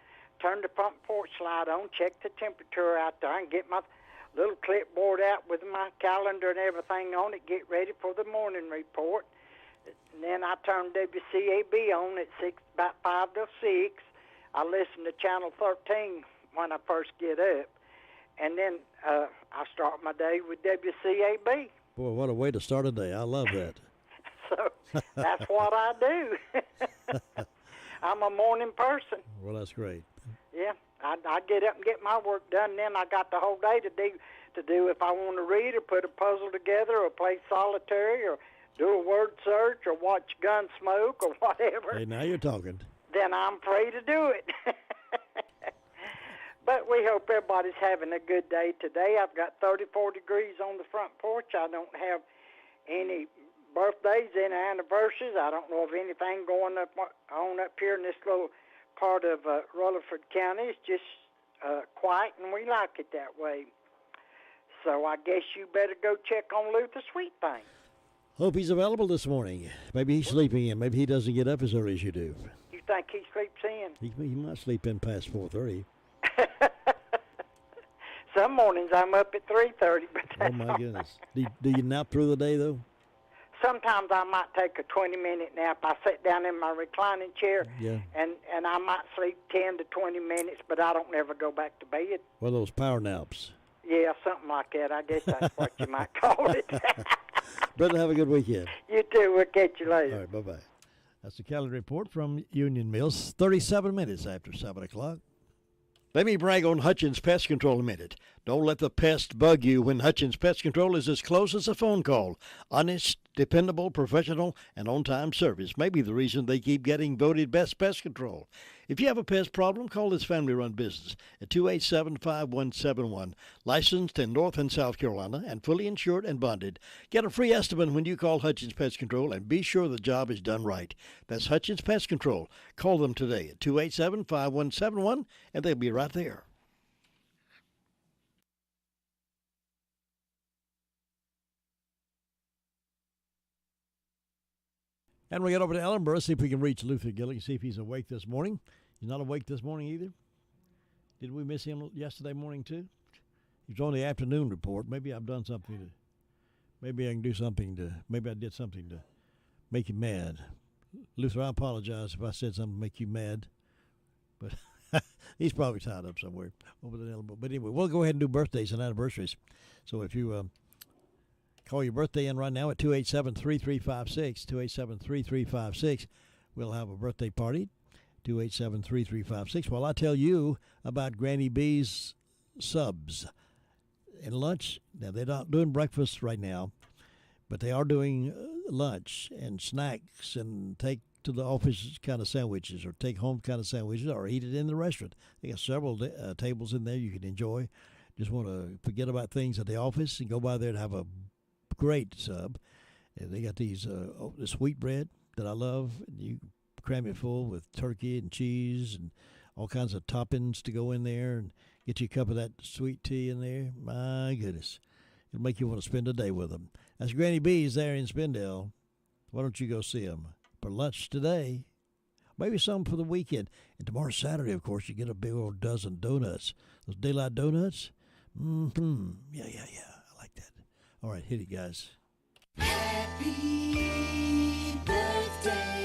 turn the front porch light on, check the temperature out there, and get my little clipboard out with my calendar and everything on it, get ready for the morning report. And then I turn WCAB on at about 5 to 6. I listen to Channel 13 when I first get up. And then I start my day with WCAB. Boy, what a way to start a day. I love that. So that's what I do. I'm a morning person. Well, that's great. Yeah, I get up and get my work done. Then I got the whole day to do if I want to read or put a puzzle together or play solitary or do a word search or watch Gunsmoke or whatever. Hey, now you're talking. Then I'm free to do it. But we hope everybody's having a good day today. I've got 34 degrees on the front porch. I don't have any birthdays, any anniversaries. I don't know of anything going on up here in this little part of Rutherford County. It's just quiet, and we like it that way. So I guess you better go check on Luther Sweetthing. Hope he's available this morning. Maybe he's sleeping in. Maybe he doesn't get up as early as you do. You think he sleeps in? He might sleep in past 4:30. Some mornings I'm up at 3:30, but that's Oh, my goodness. Do you nap through the day, though? Sometimes I might take a 20-minute nap. I sit down in my reclining chair, Yeah. and I might sleep 10 to 20 minutes, but I don't never go back to bed. Well, those power naps. Yeah, something like that. I guess that's what you might call it. Brother, have a good weekend. You too. We'll catch you later. All right, bye-bye. That's the calendar report from Union Mills, 37 minutes after 7 o'clock. Let me brag on Hutchins Pest Control a minute. Don't let the pest bug you when Hutchins Pest Control is as close as a phone call. Honest, dependable, professional, and on-time service may be the reason they keep getting voted best pest control. If you have a pest problem, call this family-run business at 287-5171. Licensed in North and South Carolina and fully insured and bonded. Get a free estimate when you call Hutchins Pest Control and be sure the job is done right. That's Hutchins Pest Control. Call them today at 287-5171 and they'll be right there. And we get over to Ellenboro, see if we can reach Luther Gillick, see if he's awake this morning. He's not awake this morning either. Did we miss him yesterday morning too? He's on the afternoon report. Maybe I've done something to, maybe I can do something to, maybe I did something to make you mad. Luther, I apologize if I said something to make you mad. But he's probably tied up somewhere over the elbow. But anyway, we'll go ahead and do birthdays and anniversaries. So if you call your birthday in right now at 287-3356, 287-3356. We'll have a birthday party, 287-3356. While I tell you about Granny B's subs and lunch. Now, they're not doing breakfast right now, but they are doing lunch and snacks and take to the office kind of sandwiches or take home kind of sandwiches or eat it in the restaurant. They got several tables in there you can enjoy. Just want to forget about things at the office and go by there and have a great sub. And they got these the sweet bread that I love. You cram it full with turkey and cheese and all kinds of toppings to go in there and get you a cup of that sweet tea in there. My goodness. It'll make you want to spend a day with them. That's Granny B's there in Spindale. Why don't you go see them for lunch today? Maybe some for the weekend. And tomorrow Saturday, of course, you get a big old dozen donuts. Those daylight donuts? Mm-hmm. Yeah. I like that. All right, hit it, guys. Happy birthday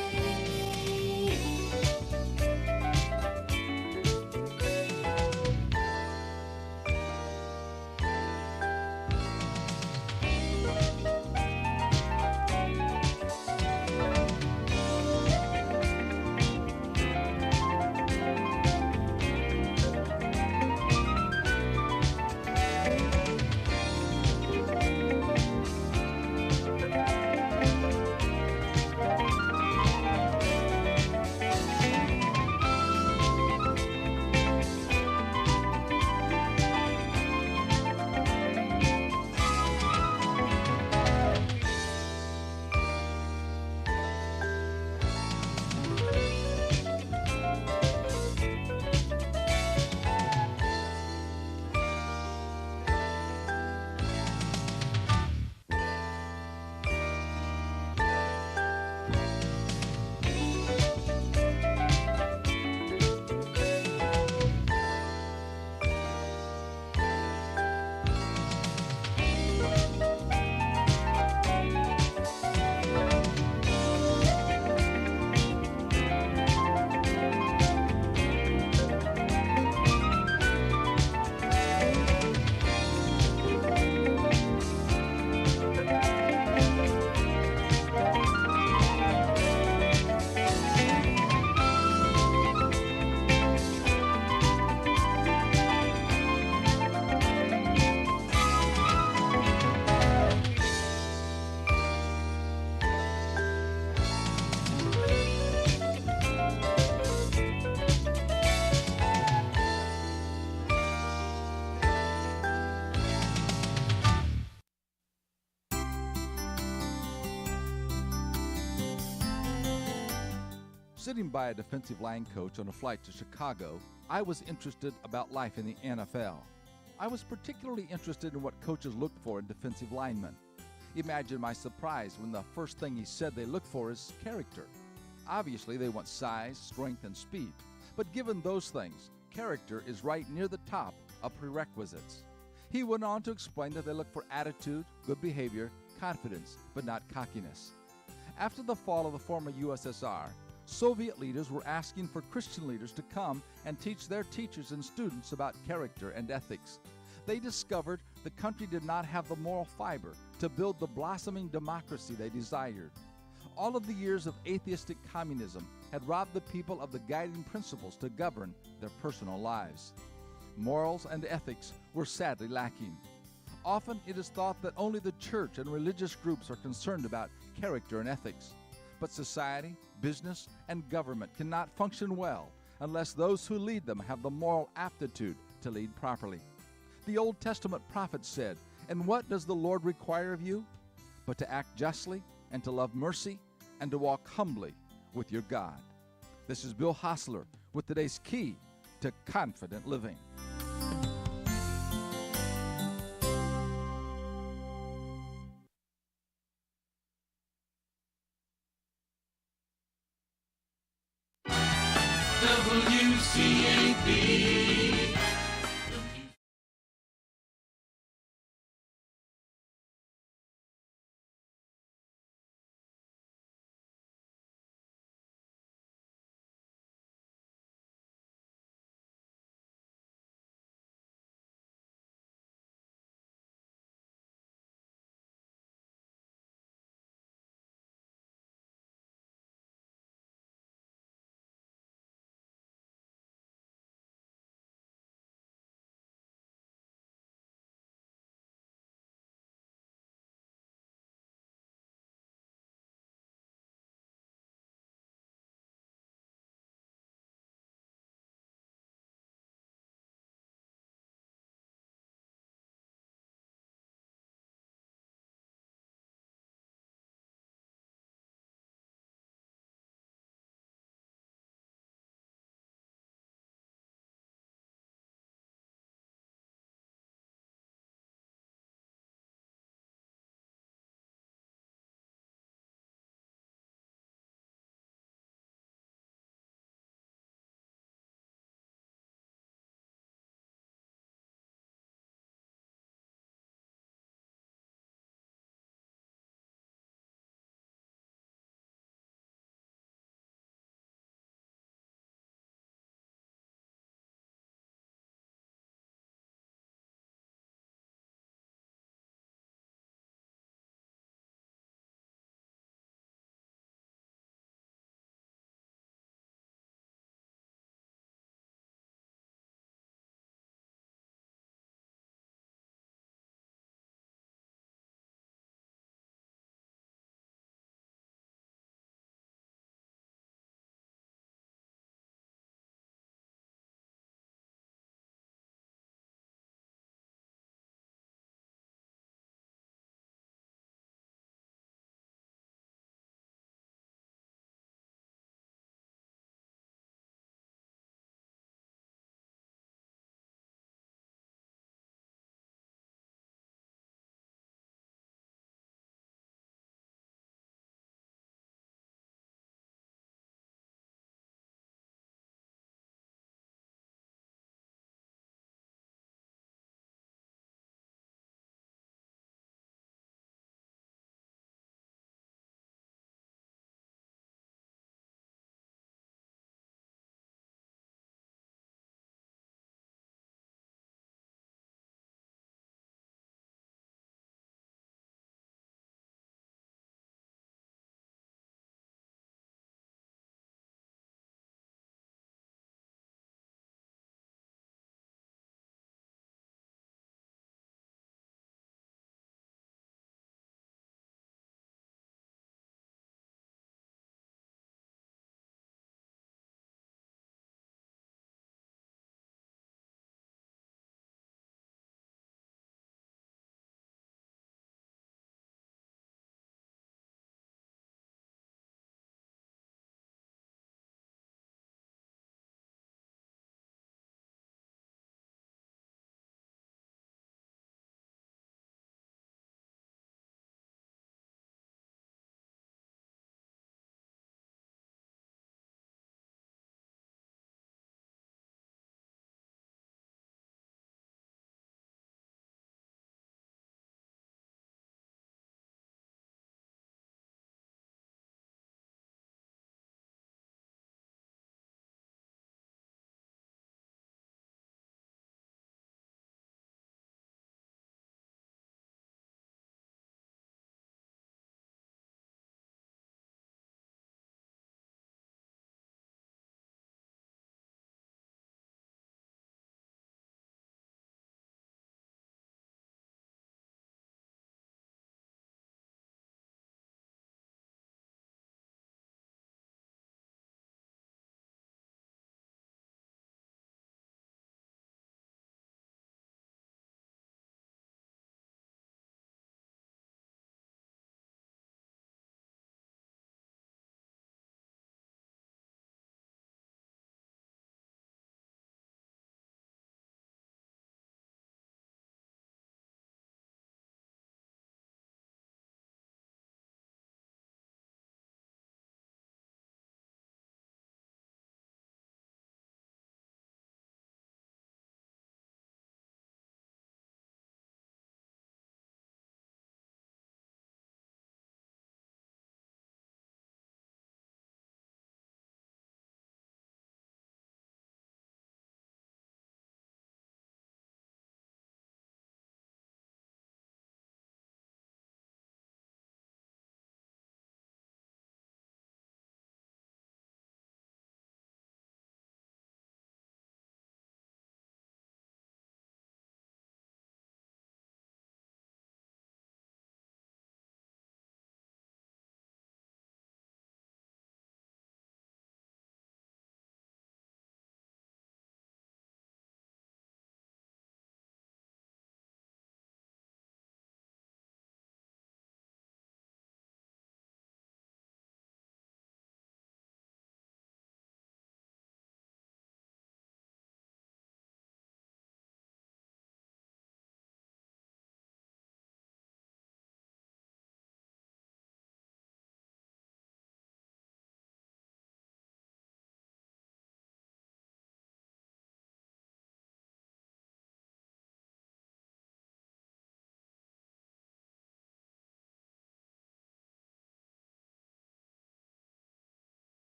Sitting by a defensive line coach on a flight to Chicago, I was interested about life in the NFL. I was particularly interested in what coaches look for in defensive linemen. Imagine my surprise when the first thing he said they look for is character. Obviously, they want size, strength, and speed. But given those things, character is right near the top of prerequisites. He went on to explain that they look for attitude, good behavior, confidence, but not cockiness. After the fall of the former USSR, Soviet leaders were asking for Christian leaders to come and teach their teachers and students about character and ethics. They discovered the country did not have the moral fiber to build the blossoming democracy they desired. All of the years of atheistic communism had robbed the people of the guiding principles to govern their personal lives. Morals and ethics were sadly lacking. Often it is thought that only the church and religious groups are concerned about character and ethics. But society, business, and government cannot function well unless those who lead them have the moral aptitude to lead properly. The Old Testament prophet said, "And what does the Lord require of you? But to act justly, and to love mercy, and to walk humbly with your God." This is Bill Hostler with today's key to confident living. WCAB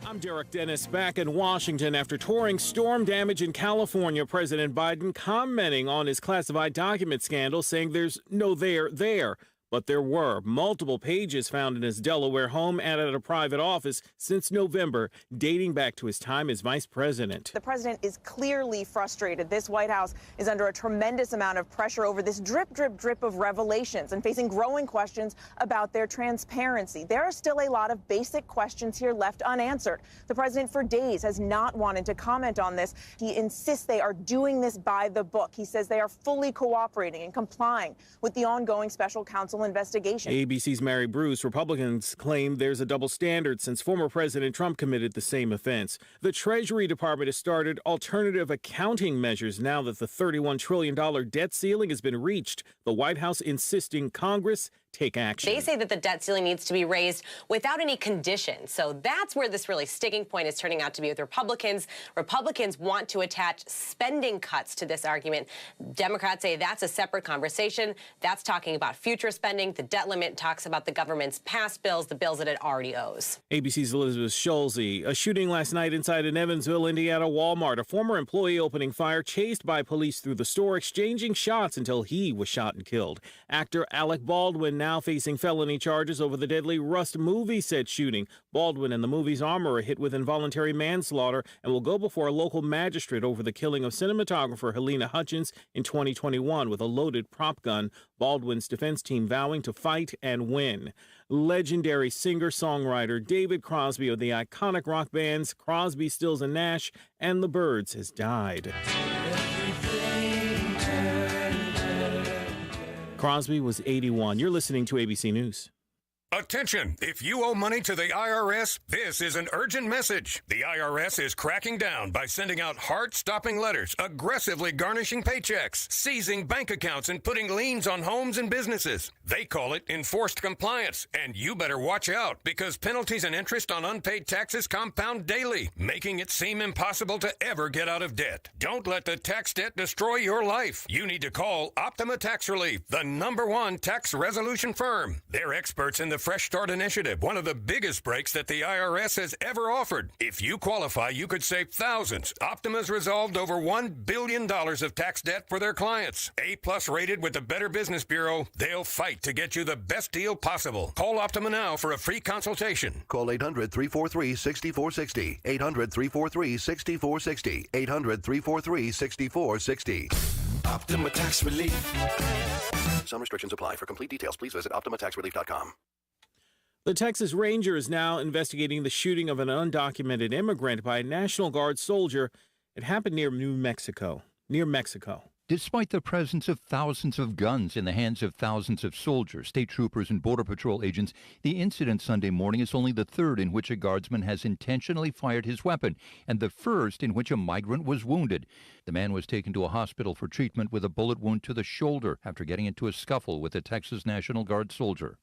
I'm Derek Dennis back in Washington after touring storm damage in California. President Biden commenting on his classified document scandal, saying there's no there. But there were multiple pages found in his Delaware home and at a private office since November, dating back to his time as vice president. The president is clearly frustrated. This White House is under a tremendous amount of pressure over this drip of revelations and facing growing questions about their transparency. There are still a lot of basic questions here left unanswered. The president for days has not wanted to comment on this. He insists they are doing this by the book. He says they are fully cooperating and complying with the ongoing special counsel investigation. ABC's Mary Bruce. Republicans claim there's a double standard since former President Trump committed the same offense. The Treasury Department has started alternative accounting measures now that the $31 trillion debt ceiling has been reached. The White House insisting Congress take action. They say that the debt ceiling needs to be raised without any conditions. So that's where this really sticking point is turning out to be with Republicans. Republicans want to attach spending cuts to this argument. Democrats say that's a separate conversation. That's talking about future spending. The debt limit talks about the government's past bills, the bills that it already owes. ABC's Elizabeth Schulze. A shooting last night inside an Evansville, Indiana Walmart. A former employee opening fire, chased by police through the store, exchanging shots until he was shot and killed. Actor Alec Baldwin now facing felony charges over the deadly Rust movie set shooting. Baldwin and the movie's armor are hit with involuntary manslaughter and will go before a local magistrate over the killing of cinematographer Helena Hutchins in 2021 with a loaded prop gun. Baldwin's defense team vowing to fight and win. Legendary singer-songwriter David Crosby of the iconic rock bands Crosby, Stills and Nash and the Byrds has died. Crosby was 81. You're listening to ABC News. Attention! If you owe money to the IRS, this is an urgent message. The IRS is cracking down by sending out heart-stopping letters, aggressively garnishing paychecks, seizing bank accounts, and putting liens on homes and businesses. They call it enforced compliance, and you better watch out because penalties and interest on unpaid taxes compound daily, making it seem impossible to ever get out of debt. Don't let the tax debt destroy your life. You need to call Optima Tax Relief, the #1 tax resolution firm. They're experts in the Fresh Start Initiative, one of the biggest breaks that the IRS has ever offered. If you qualify, you could save thousands. Optima's resolved over $1 billion of tax debt for their clients. A+ rated with the Better Business Bureau, they'll fight to get you the best deal possible. Call Optima now for a free consultation. Call 800-343-6460. 800-343-6460. 800-343-6460. Optima Tax Relief. Some restrictions apply. For complete details, please visit OptimaTaxRelief.com. The Texas Ranger is now investigating the shooting of an undocumented immigrant by a National Guard soldier. It happened near New Mexico. Despite the presence of thousands of guns in the hands of thousands of soldiers, state troopers, and Border Patrol agents, the incident Sunday morning is only the third in which a guardsman has intentionally fired his weapon, and the first in which a migrant was wounded. The man was taken to a hospital for treatment with a bullet wound to the shoulder after getting into a scuffle with a Texas National Guard soldier.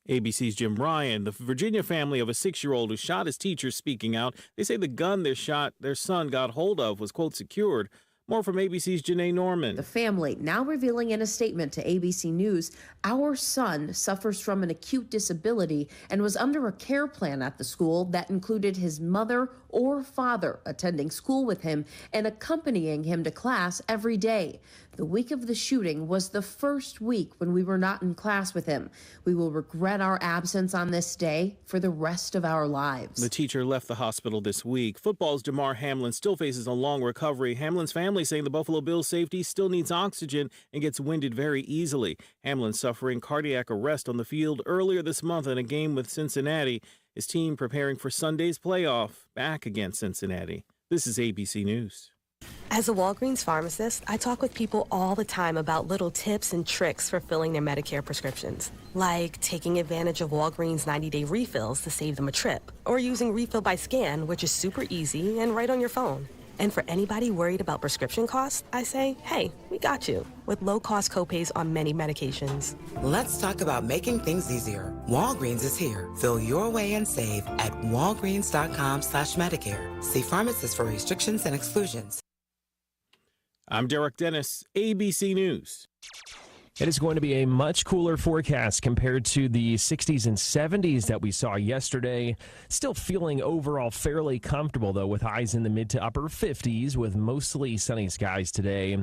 ABC's Jim Ryan. The Virginia family of a 6-year-old who shot his teacher speaking out. They say the gun their son got hold of was, quote, secured. More from ABC's Janae Norman. The family now revealing in a statement to ABC News, our son suffers from an acute disability and was under a care plan at the school that included his mother or father attending school with him and accompanying him to class every day. The week of the shooting was the first week when we were not in class with him. We will regret our absence on this day for the rest of our lives. The teacher left the hospital this week. Football's Damar Hamlin still faces a long recovery. Hamlin's family saying the Buffalo Bills safety still needs oxygen and gets winded very easily. Hamlin suffering cardiac arrest on the field earlier this month in a game with Cincinnati. His team preparing for Sunday's playoff back against Cincinnati. This is ABC News. As a Walgreens pharmacist, I talk with people all the time about little tips and tricks for filling their Medicare prescriptions, like taking advantage of Walgreens 90-day refills to save them a trip, or using Refill by Scan, which is super easy and right on your phone. And for anybody worried about prescription costs, I say, hey, we got you, with low-cost copays on many medications. Let's talk about making things easier. Walgreens is here. Fill your way and save at walgreens.com/Medicare. See pharmacists for restrictions and exclusions. I'm Derek Dennis, ABC News. It is going to be a much cooler forecast compared to the 60s and 70s that we saw yesterday. Still feeling overall fairly comfortable, though, with highs in the mid to upper 50s with mostly sunny skies today.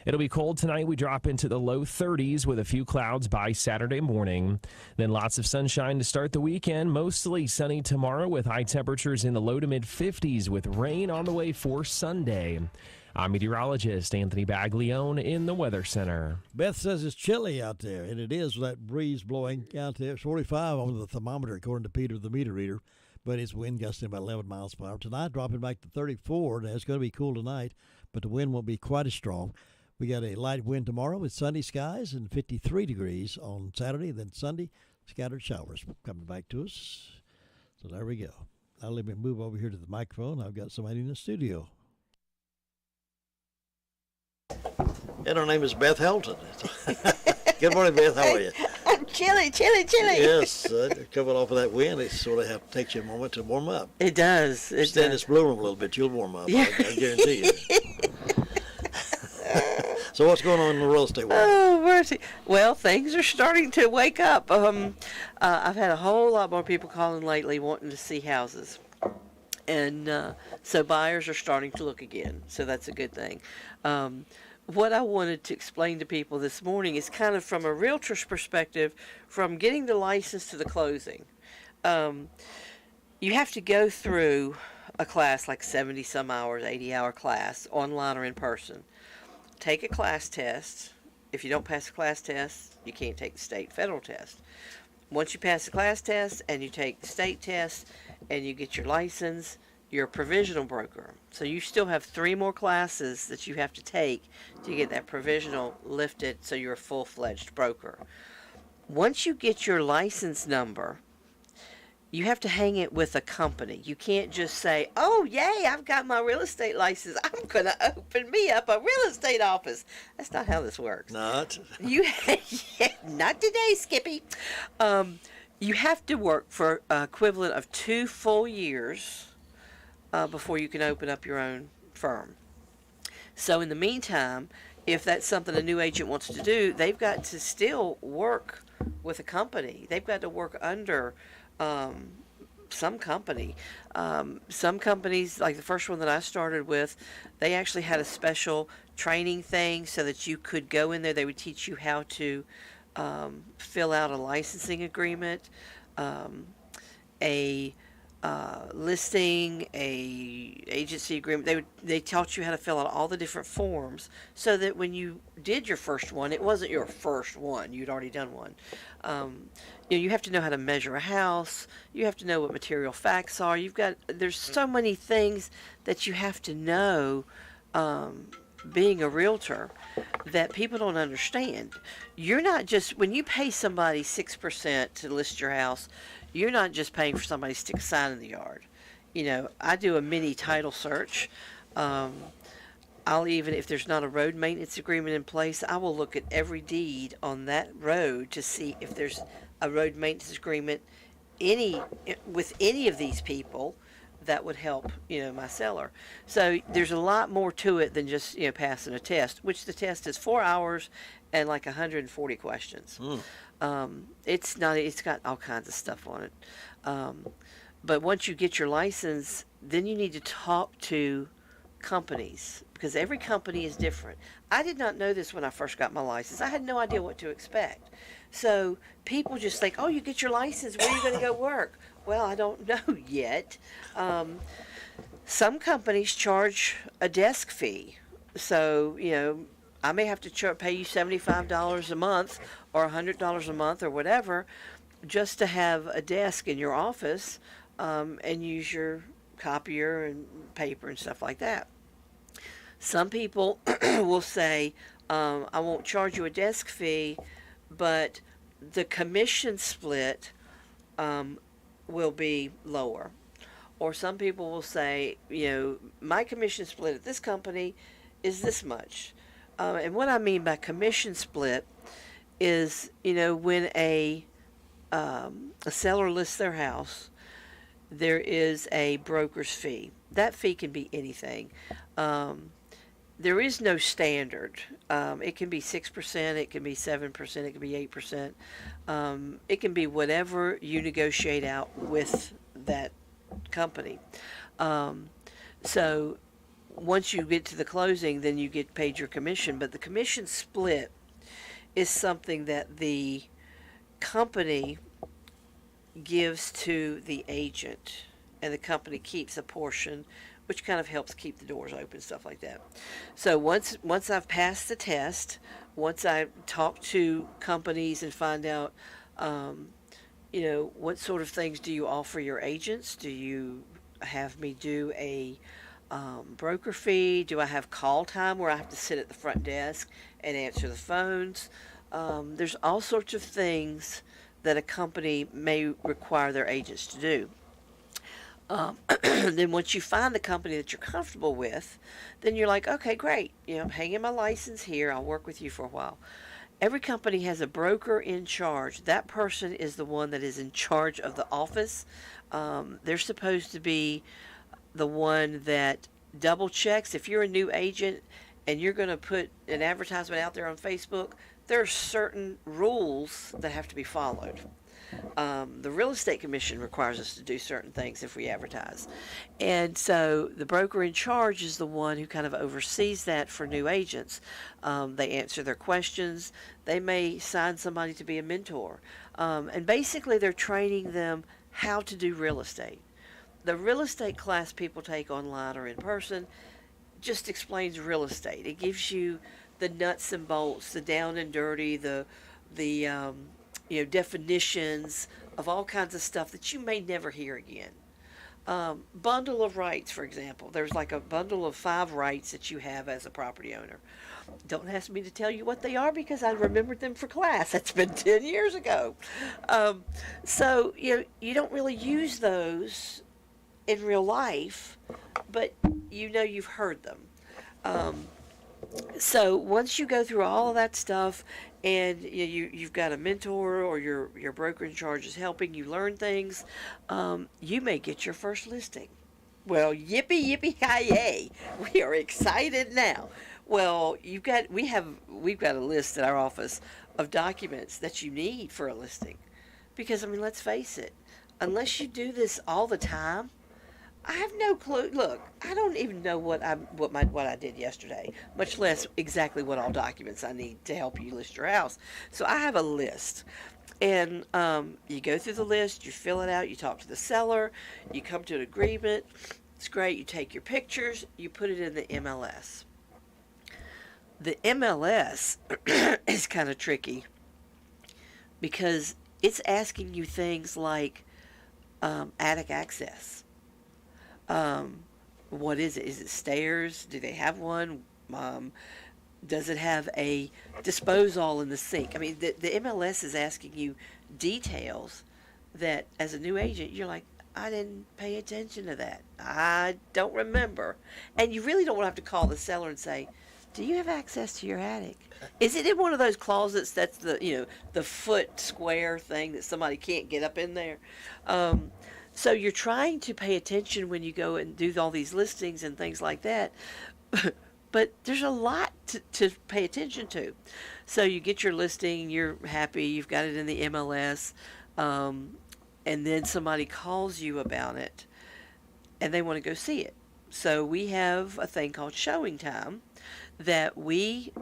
It'll be cold tonight. We drop into the low 30s with a few clouds by Saturday morning. Then lots of sunshine to start the weekend. Mostly sunny tomorrow with high temperatures in the low to mid 50s with rain on the way for Sunday. I'm meteorologist Anthony Baglione in the Weather Center. Beth says it's chilly out there, and it is with that breeze blowing out there. It's 45 on the thermometer, according to Peter, the meter reader, but it's wind gusting about 11 miles per hour. Tonight, dropping back to 34. Now, it's going to be cool tonight, but the wind won't be quite as strong. We got a light wind tomorrow with sunny skies and 53 degrees on Saturday. Then Sunday, scattered showers coming back to us. So there we go. Now let me move over here to the microphone. I've got somebody in the studio. And her name is Beth Helton. Good morning, Beth. How are you? I'm chilly. Yes, coming off of that wind, it sort of takes you a moment to warm up. It does. Stand this blue room a little bit, you'll warm up. Yeah. I guarantee you. So what's going on in the real estate world? Oh, mercy. Well, things are starting to wake up. I've had a whole lot more people calling lately wanting to see houses. And so buyers are starting to look again. So that's a good thing. What I wanted to explain to people this morning is kind of from a realtor's perspective, from getting the license to the closing. You have to go through a class like 70 some hours, 80-hour class, online or in person. Take a class test. If you don't pass the class test, you can't take the state federal test. Once you pass the class test and you take the state test and you get your license, you're a provisional broker. So you still have 3 more classes that you have to take to get that provisional lifted so you're a full-fledged broker. Once you get your license number, you have to hang it with a company. You can't just say, oh, yay, I've got my real estate license. I'm going to open me up a real estate office. That's not how this works. Not? Not today, Skippy. You have to work for equivalent of 2 full years before you can open up your own firm. So in the meantime, if that's something a new agent wants to do, they've got to still work with a company. They've got to work under some company. Some companies, like the first one that I started with, they actually had a special training thing so that you could go in there. They would teach you how to fill out a licensing agreement, a listing, a agency agreement. They taught you how to fill out all the different forms so that when you did your first one, it wasn't your first one. You'd already done one. You have to know how to measure a house. You have to know what material facts are. There's so many things that you have to know being a realtor that people don't understand. You're not just, when you pay somebody 6% to list your house, you're not just paying for somebody to stick a sign in the yard. I do a mini title search. I'll even, if there's not a road maintenance agreement in place, I will look at every deed on that road to see if there's a road maintenance agreement with any of these people that would help, my seller. So there's a lot more to it than just, passing a test, which the test is 4 hours and like 140 questions. It's got all kinds of stuff on it. But once you get your license, then you need to talk to companies because every company is different. I did not know this when I first got my license. I had no idea what to expect. So people just think, oh, you get your license, where are you going to go work? Well, I don't know yet. Some companies charge a desk fee. So, I may have to pay you $75 a month or $100 a month or whatever just to have a desk in your office and use your copier and paper and stuff like that. Some people will say, I won't charge you a desk fee, but the commission split will be lower. Or some people will say, my commission split at this company is this much. And what I mean by commission split is, when a seller lists their house, there is a broker's fee. That fee can be anything. there is no standard. It can be 6%, it can be 7%, it can be 8%. It can be whatever you negotiate out with that company. So once you get to the closing, then you get paid your commission. But the commission split is something that the company gives to the agent, and the company keeps a portion, which kind of helps keep the doors open, stuff like that. So once I've passed the test, once I talk to companies and find out, what sort of things do you offer your agents? Do you have me do a broker fee? Do I have call time where I have to sit at the front desk and answer the phones? There's all sorts of things that a company may require their agents to do. Then once you find the company that you're comfortable with, then you're like, okay, great. I'm hanging my license here. I'll work with you for a while. Every company has a broker in charge. That person is the one that is in charge of the office. They're supposed to be the one that double checks. If you're a new agent and you're going to put an advertisement out there on Facebook, there are certain rules that have to be followed. The real estate commission requires us to do certain things if we advertise. And so the broker in charge is the one who kind of oversees that for new agents. They answer their questions. They may sign somebody to be a mentor. And basically they're training them how to do real estate. The real estate class people take online or in person just explains real estate. It gives you the nuts and bolts, the down and dirty, the definitions of all kinds of stuff that you may never hear again. Bundle of rights, for example. There's like a bundle of 5 rights that you have as a property owner. Don't ask me to tell you what they are because I remembered them for class. That's been 10 years ago. So you don't really use those in real life, but you've heard them. So once you go through all of that stuff and you've got a mentor or your broker in charge is helping you learn things, you may get your first listing. Well, yippee-ki-yay. We are excited now. Well, we've got a list at our office of documents that you need for a listing. Because, let's face it, unless you do this all the time, I have no clue. Look, I don't even know what I did yesterday, much less exactly what all documents I need to help you list your house. So I have a list, and you go through the list, you fill it out, you talk to the seller, you come to an agreement. It's great. You take your pictures, you put it in the MLS. The MLS is kind of tricky because it's asking you things like attic access. What is it? Is it stairs? Do they have one? Does it have a disposal in the sink? The MLS is asking you details that as a new agent, you're like, I didn't pay attention to that. I don't remember. And you really don't want to have to call the seller and say, do you have access to your attic? Is it in one of those closets that's the foot square thing that somebody can't get up in there? So you're trying to pay attention when you go and do all these listings and things like that. But there's a lot to pay attention to. So you get your listing, you're happy, you've got it in the MLS, and then somebody calls you about it, and they want to go see it. So we have a thing called showing time that we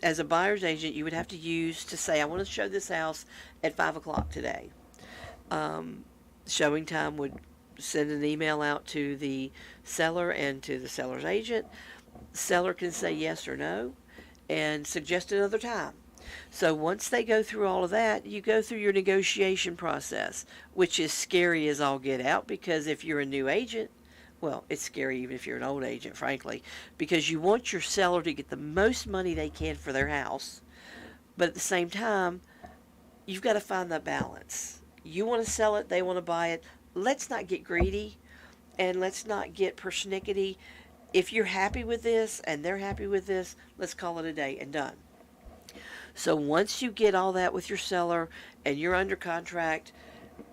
as a buyer's agent, you would have to use to say, I want to show this house at 5 o'clock today. Showing time would send an email out to the seller and to the seller's agent. Seller can say yes or no and suggest another time. So once they go through all of that, you go through your negotiation process, which is scary as all get out because if you're a new agent, well, it's scary even if you're an old agent, frankly, because you want your seller to get the most money they can for their house, but at the same time, you've got to find that balance. You want to sell it, they want to buy it. Let's not get greedy and let's not get persnickety. If you're happy with this and they're happy with this, let's call it a day and done. So once you get all that with your seller and you're under contract,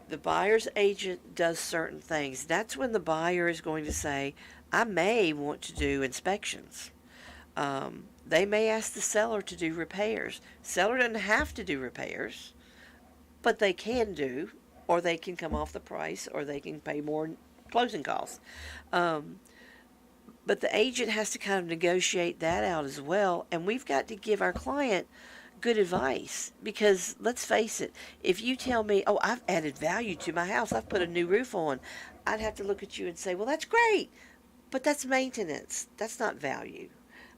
the buyer's agent does certain things. That's when the buyer is going to say, I may want to do inspections. They may ask the seller to do repairs. Seller doesn't have to do repairs, but they can do, or they can come off the price, or they can pay more closing costs. But the agent has to kind of negotiate that out as well, and we've got to give our client good advice, because let's face it, if you tell me, oh, I've added value to my house, I've put a new roof on, I'd have to look at you and say, well, that's great, but that's maintenance. That's not value.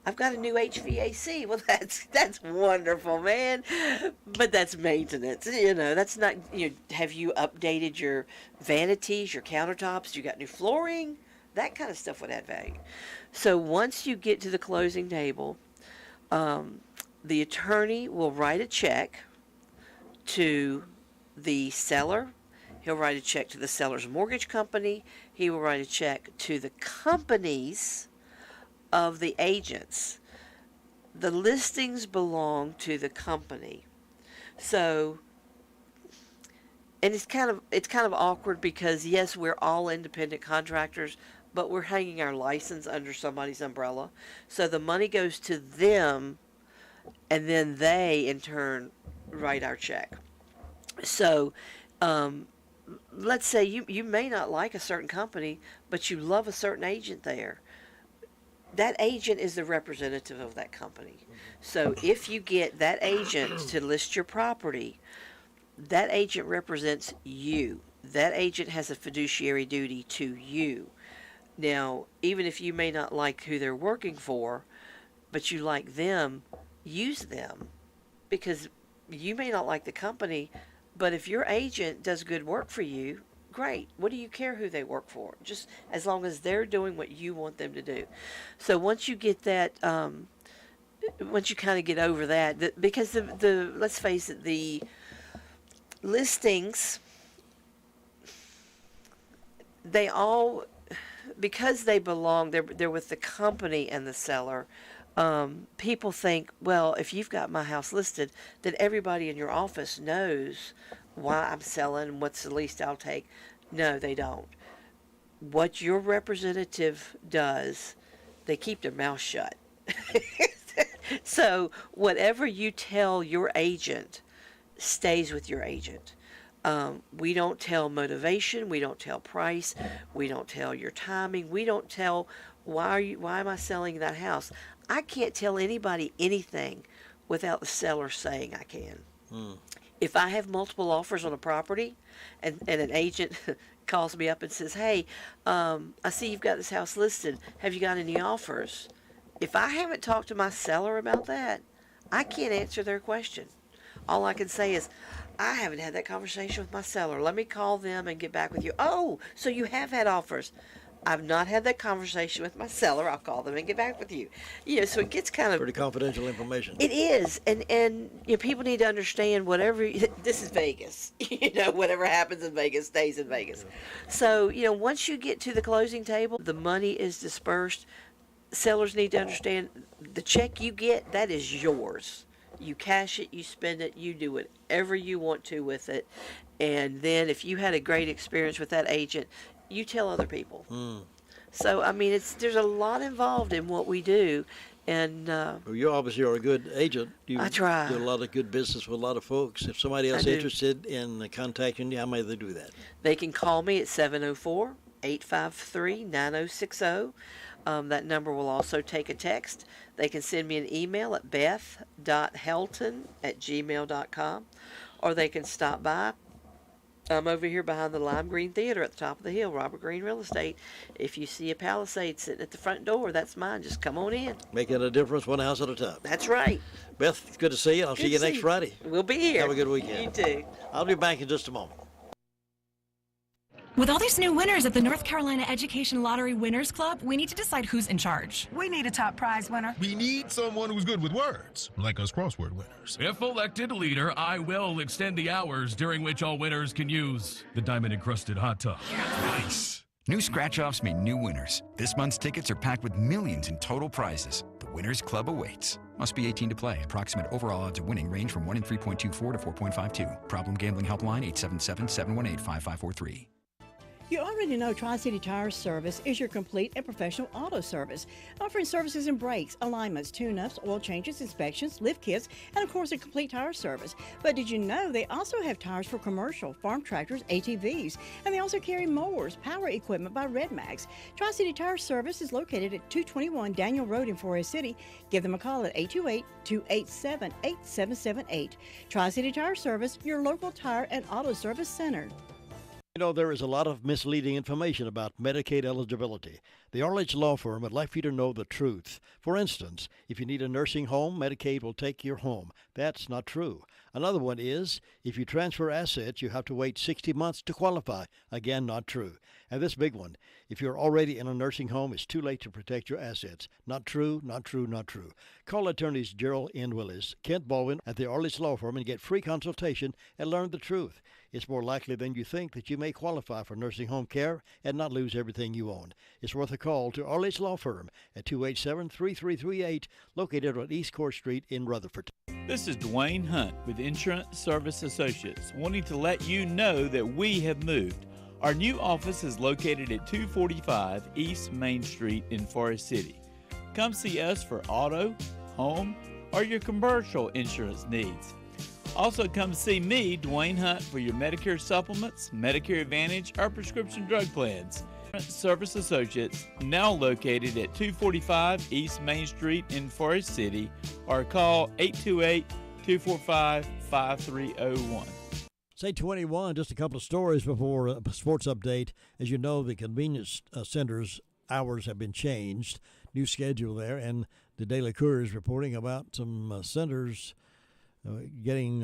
I've got a new HVAC. Well, that's wonderful, man, but that's maintenance. That's not, have you updated your vanities, your countertops, you got new flooring? That kind of stuff would add value. So once you get to the closing table, the attorney will write a check to the seller. He'll write a check to the seller's mortgage company. He will write a check to the companies of the agents. The listings belong to the company. So, and it's kind of awkward because, yes, we're all independent contractors, but we're hanging our license under somebody's umbrella. So the money goes to them, and then they, in turn, write our check. So, let's say you may not like a certain company, but you love a certain agent there. That agent is the representative of that company. So if you get that agent to list your property, that agent represents you. That agent has a fiduciary duty to you. Now, even if you may not like who they're working for, but you like them, use them, because you may not like the company, but if your agent does good work for you, great. What do you care who they work for? Just as long as they're doing what you want them to do. So once you get that, once you kind of get over that, because the let's face it, the listings, they all, because they belong, they're with the company and the seller. People think, well, if you've got my house listed, then everybody in your office knows why I'm selling, what's the least I'll take. No, they don't. What your representative does, they keep their mouth shut. So whatever you tell your agent stays with your agent. We don't tell motivation, we don't tell price, we don't tell your timing, we don't tell why am I selling that house. I can't tell anybody anything without the seller saying I can. If I have multiple offers on a property and an agent calls me up and says, hey, I see you've got this house listed. Have you got any offers? If I haven't talked to my seller about that, I can't answer their question. All I can say is, I haven't had that conversation with my seller. Let me call them and get back with you. Oh, so you have had offers. I've not had that conversation with my seller. I'll call them and get back with you. So it gets kind of pretty confidential information. It is, and people need to understand whatever. This is Vegas. Whatever happens in Vegas stays in Vegas. So once you get to the closing table, the money is dispersed. Sellers need to understand the check you get, that is yours. You cash it, you spend it, you do whatever you want to with it, and then if you had a great experience with that agent, you tell other people. So I mean, there's a lot involved in what we do, and well, you obviously are a good agent. I try. Do a lot of good business with a lot of folks. If somebody else is interested in contacting you, how may they do that? They can call me at 704-853-9060. That number will also take a text. They can send me an email at beth.helton@gmail.com, or they can stop by. I'm over here behind the Lime Green Theater at the top of the hill, Robert Green Real Estate. If you see a Palisade sitting at the front door, that's mine. Just come on in. Making a difference one house at a time. That's right. Beth, it's good to see you. I'll see you next Friday. We'll be here. Have a good weekend. You too. I'll be back in just a moment. With all these new winners at the North Carolina Education Lottery Winners Club, we need to decide who's in charge. We need a top prize winner. We need someone who's good with words, like us crossword winners. If elected leader, I will extend the hours during which all winners can use the diamond-encrusted hot tub. Nice. New scratch-offs mean new winners. This month's tickets are packed with millions in total prizes. The Winners Club awaits. Must be 18 to play. Approximate overall odds of winning range from 1 in 3.24 to 4.52. Problem gambling helpline 877-718-5543. You already know Tri-City Tire Service is your complete and professional auto service, offering services in brakes, alignments, tune-ups, oil changes, inspections, lift kits, and of course a complete tire service. But did you know they also have tires for commercial, farm tractors, ATVs, and they also carry mowers, power equipment by Red Max. Tri-City Tire Service is located at 221 Daniel Road in Forest City. Give them a call at 828-287-8778. Tri-City Tire Service, your local tire and auto service center. You know, there is a lot of misleading information about Medicaid eligibility. The Arledge Law Firm would like for you to know the truth. For instance, if you need a nursing home, Medicaid will take your home. That's not true. Another one is, if you transfer assets, you have to wait 60 months to qualify. Again, not true. And this big one, if you're already in a nursing home, it's too late to protect your assets. Not true, not true, not true. Call attorneys Gerald N. Willis, Kent Baldwin at the Arledge Law Firm and get free consultation and learn the truth. It's more likely than you think that you may qualify for nursing home care and not lose everything you own. It's worth a call to Arledge Law Firm at 287-3338, located on East Court Street in Rutherford. This is Dwayne Hunt with Insurance Service Associates, wanting to let you know that we have moved. Our new office is located at 245 East Main Street in Forest City. Come see us for auto, home, or your commercial insurance needs. Also come see me, Dwayne Hunt, for your Medicare supplements, Medicare Advantage, or prescription drug plans. Service Associates, now located at 245 East Main Street in Forest City, or call 828-245-5301. Say 21, just a couple of stories before a sports update. As you know, the convenience centers' hours have been changed. New schedule there, and the Daily Courier is reporting about some centers getting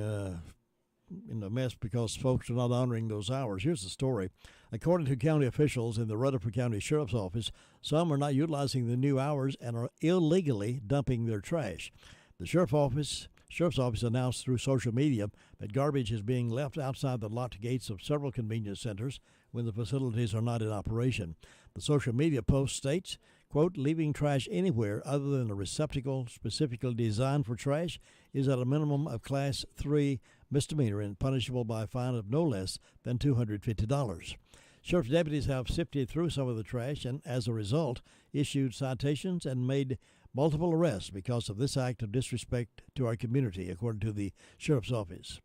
in a mess because folks are not honoring those hours. Here's the story. According to county officials in the Rutherford County Sheriff's Office, some are not utilizing the new hours and are illegally dumping their trash. The Sheriff's Office announced through social media that garbage is being left outside the locked gates of several convenience centers when the facilities are not in operation. The social media post states, quote, leaving trash anywhere other than a receptacle specifically designed for trash is at a minimum of Class 3 misdemeanor and punishable by a fine of no less than $250. Sheriff's deputies have sifted through some of the trash and, as a result, issued citations and made multiple arrests because of this act of disrespect to our community, according to the Sheriff's Office.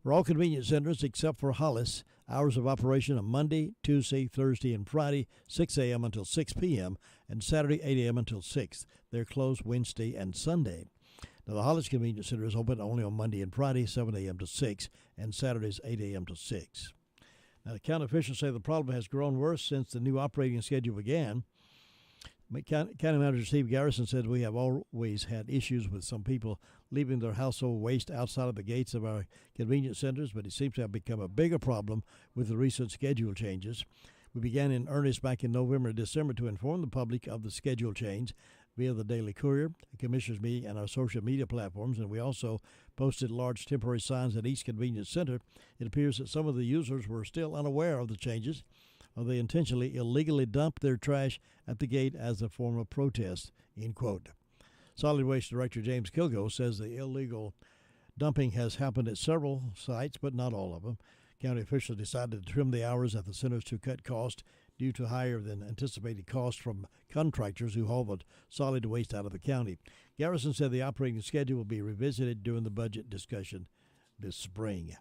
For all convenience centers except for Hollis, hours of operation are Monday, Tuesday, Thursday, and Friday, 6 a.m. until 6 p.m., and Saturday, 8 a.m. until 6. They're closed Wednesday and Sunday. Now, the Hollis Convenience Center is open only on Monday and Friday, 7 a.m. to 6, and Saturdays, 8 a.m. to 6. Now, the county officials say the problem has grown worse since the new operating schedule began. County Manager Steve Garrison said we have always had issues with some people leaving their household waste outside of the gates of our convenience centers, but it seems to have become a bigger problem with the recent schedule changes. We began in earnest back in November and December to inform the public of the schedule change via the Daily Courier, the Commissioners Meeting, and our social media platforms, and we also posted large temporary signs at each convenience center. It appears that some of the users were still unaware of the changes, or they intentionally illegally dumped their trash at the gate as a form of protest, end quote. Solid Waste Director James Kilgo says the illegal dumping has happened at several sites, but not all of them. County officials decided to trim the hours at the centers to cut costs due to higher than anticipated costs from contractors who haul the solid waste out of the county. Garrison said the operating schedule will be revisited during the budget discussion this spring.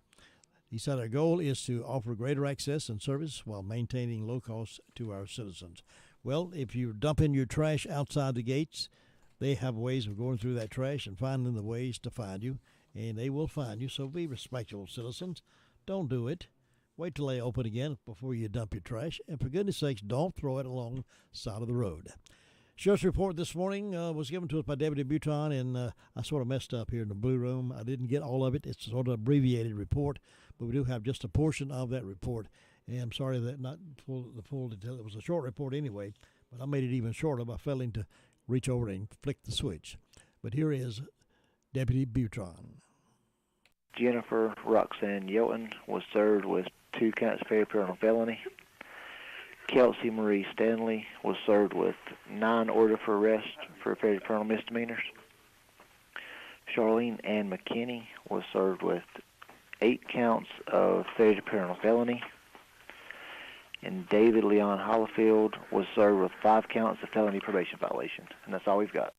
He said our goal is to offer greater access and service while maintaining low costs to our citizens. Well, if you're dumping your trash outside the gates, they have ways of going through that trash and finding the ways to find you, and they will find you. So be respectful, citizens. Don't do it. Wait till they open again before you dump your trash. And for goodness sakes, don't throw it along the side of the road. Sheriff's report this morning was given to us by Deputy Buton, and I sort of messed up here in the Blue Room. I didn't get all of it. It's sort of an abbreviated report, but we do have just a portion of that report. And I'm sorry that not the full detail. It was a short report anyway, but I made it even shorter by failing to reach over and flick the switch. But here is Deputy Buton. Jennifer Roxanne Yelton was served with 2 counts of criminal felony. Kelsey Marie Stanley was served with 9 orders for arrest for criminal misdemeanors. Charlene Ann McKinney was served with 8 counts of criminal felony. And David Leon Hollifield was served with 5 counts of felony probation violation. And that's all we've got.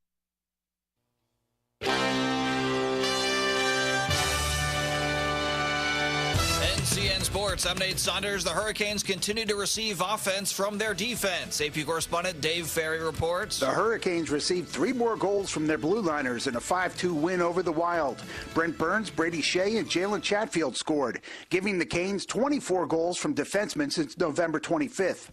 NCN Sports, I'm Nate Saunders. The Hurricanes continue to receive offense from their defense. AP correspondent Dave Ferry reports. The Hurricanes received 3 more goals from their Blue Liners in a 5-2 win over the Wild. Brent Burns, Brady Shea, and Jalen Chatfield scored, giving the Canes 24 goals from defensemen since November 25th.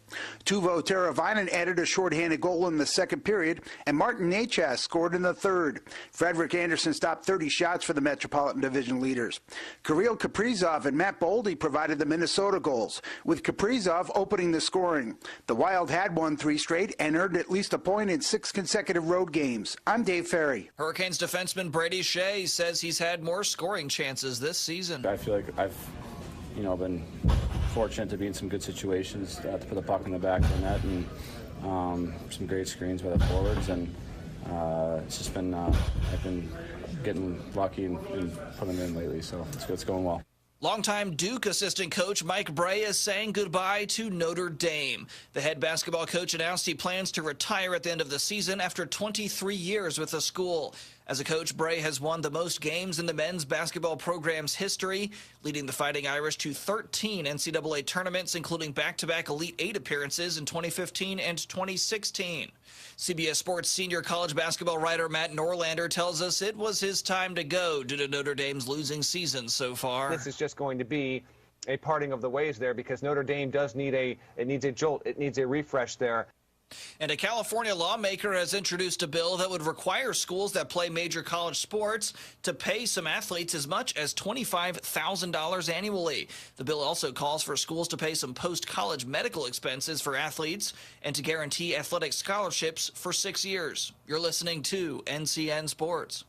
Tuvo Teravainen added a shorthanded goal in the second period, and Martin Necas scored in the third. Frederick Anderson stopped 30 shots for the Metropolitan Division leaders. Kirill Kaprizov and Matt Boldy provided the Minnesota goals, with Kaprizov opening the scoring. The Wild had won 3 straight and earned at least a point in 6 consecutive road games. I'm Dave Ferry. Hurricanes defenseman Brady Shea says he's had more scoring chances this season. I feel like I've, been fortunate to be in some good situations to put the puck in the back of the net and some great screens by the forwards, and it's just been I've been getting lucky and putting them in lately, so it's going well. Longtime Duke assistant coach Mike Bray is saying goodbye to Notre Dame. The head basketball coach announced he plans to retire at the end of the season after 23 years with the school. As a coach, Bray has won the most games in the men's basketball program's history, leading the Fighting Irish to 13 NCAA tournaments, including back-to-back Elite 8 appearances in 2015 and 2016. CBS Sports senior college basketball writer Matt Norlander tells us it was his time to go due to Notre Dame's losing season so far. This is just going to be a parting of the ways there, because Notre Dame does need a jolt. It needs a refresh there. And a California lawmaker has introduced a bill that would require schools that play major college sports to pay some athletes as much as $25,000 annually. The bill also calls for schools to pay some post-college medical expenses for athletes and to guarantee athletic scholarships for 6 years. You're listening to NCN Sports.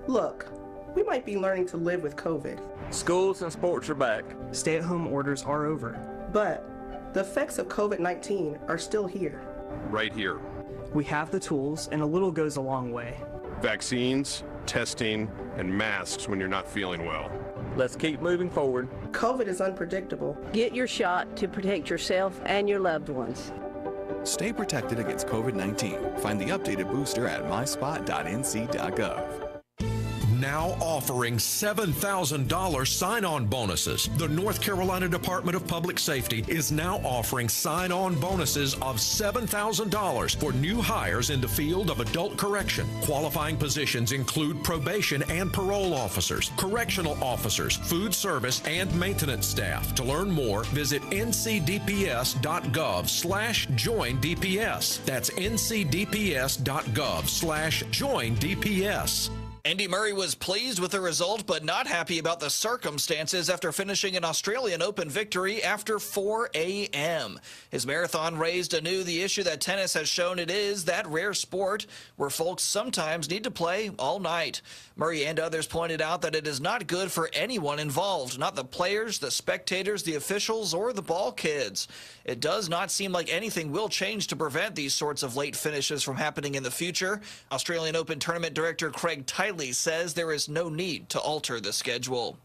Look, we might be learning to live with COVID. Schools and sports are back. Stay-at-home orders are over. But the effects of COVID-19 are still here. Right here. We have the tools, and a little goes a long way. Vaccines, testing, and masks when you're not feeling well. Let's keep moving forward. COVID is unpredictable. Get your shot to protect yourself and your loved ones. Stay protected against COVID-19. Find the updated booster at myspot.nc.gov. Now offering $7,000 sign-on bonuses. The North Carolina Department of Public Safety is now offering sign-on bonuses of $7,000 for new hires in the field of adult correction. Qualifying positions include probation and parole officers, correctional officers, food service, and maintenance staff. To learn more, visit ncdps.gov/joindps. That's ncdps.gov/joindps. Andy Murray was pleased with the result, but not happy about the circumstances after finishing an Australian Open victory after 4 a.m. His marathon raised anew the issue that tennis has shown it is that rare sport where folks sometimes need to play all night. Murray and others pointed out that it is not good for anyone involved, not the players, the spectators, the officials, or the ball kids. It does not seem like anything will change to prevent these sorts of late finishes from happening in the future. Australian Open Tournament Director Craig Tiley says there is no need to alter the schedule.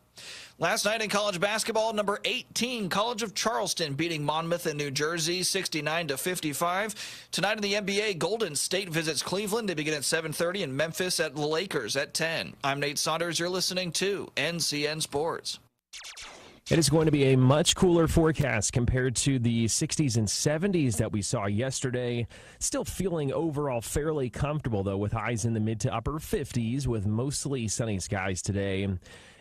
Last night in college basketball, number 18, College of Charleston beating Monmouth in New Jersey 69-55. Tonight in the NBA, Golden State visits Cleveland. They begin at 7:30 and Memphis at the Lakers at 10. I'm Nate Saunders. You're listening to NCN Sports. It is going to be a much cooler forecast compared to the 60s and 70s that we saw yesterday. Still feeling overall fairly comfortable, though, with highs in the mid to upper 50s with mostly sunny skies today.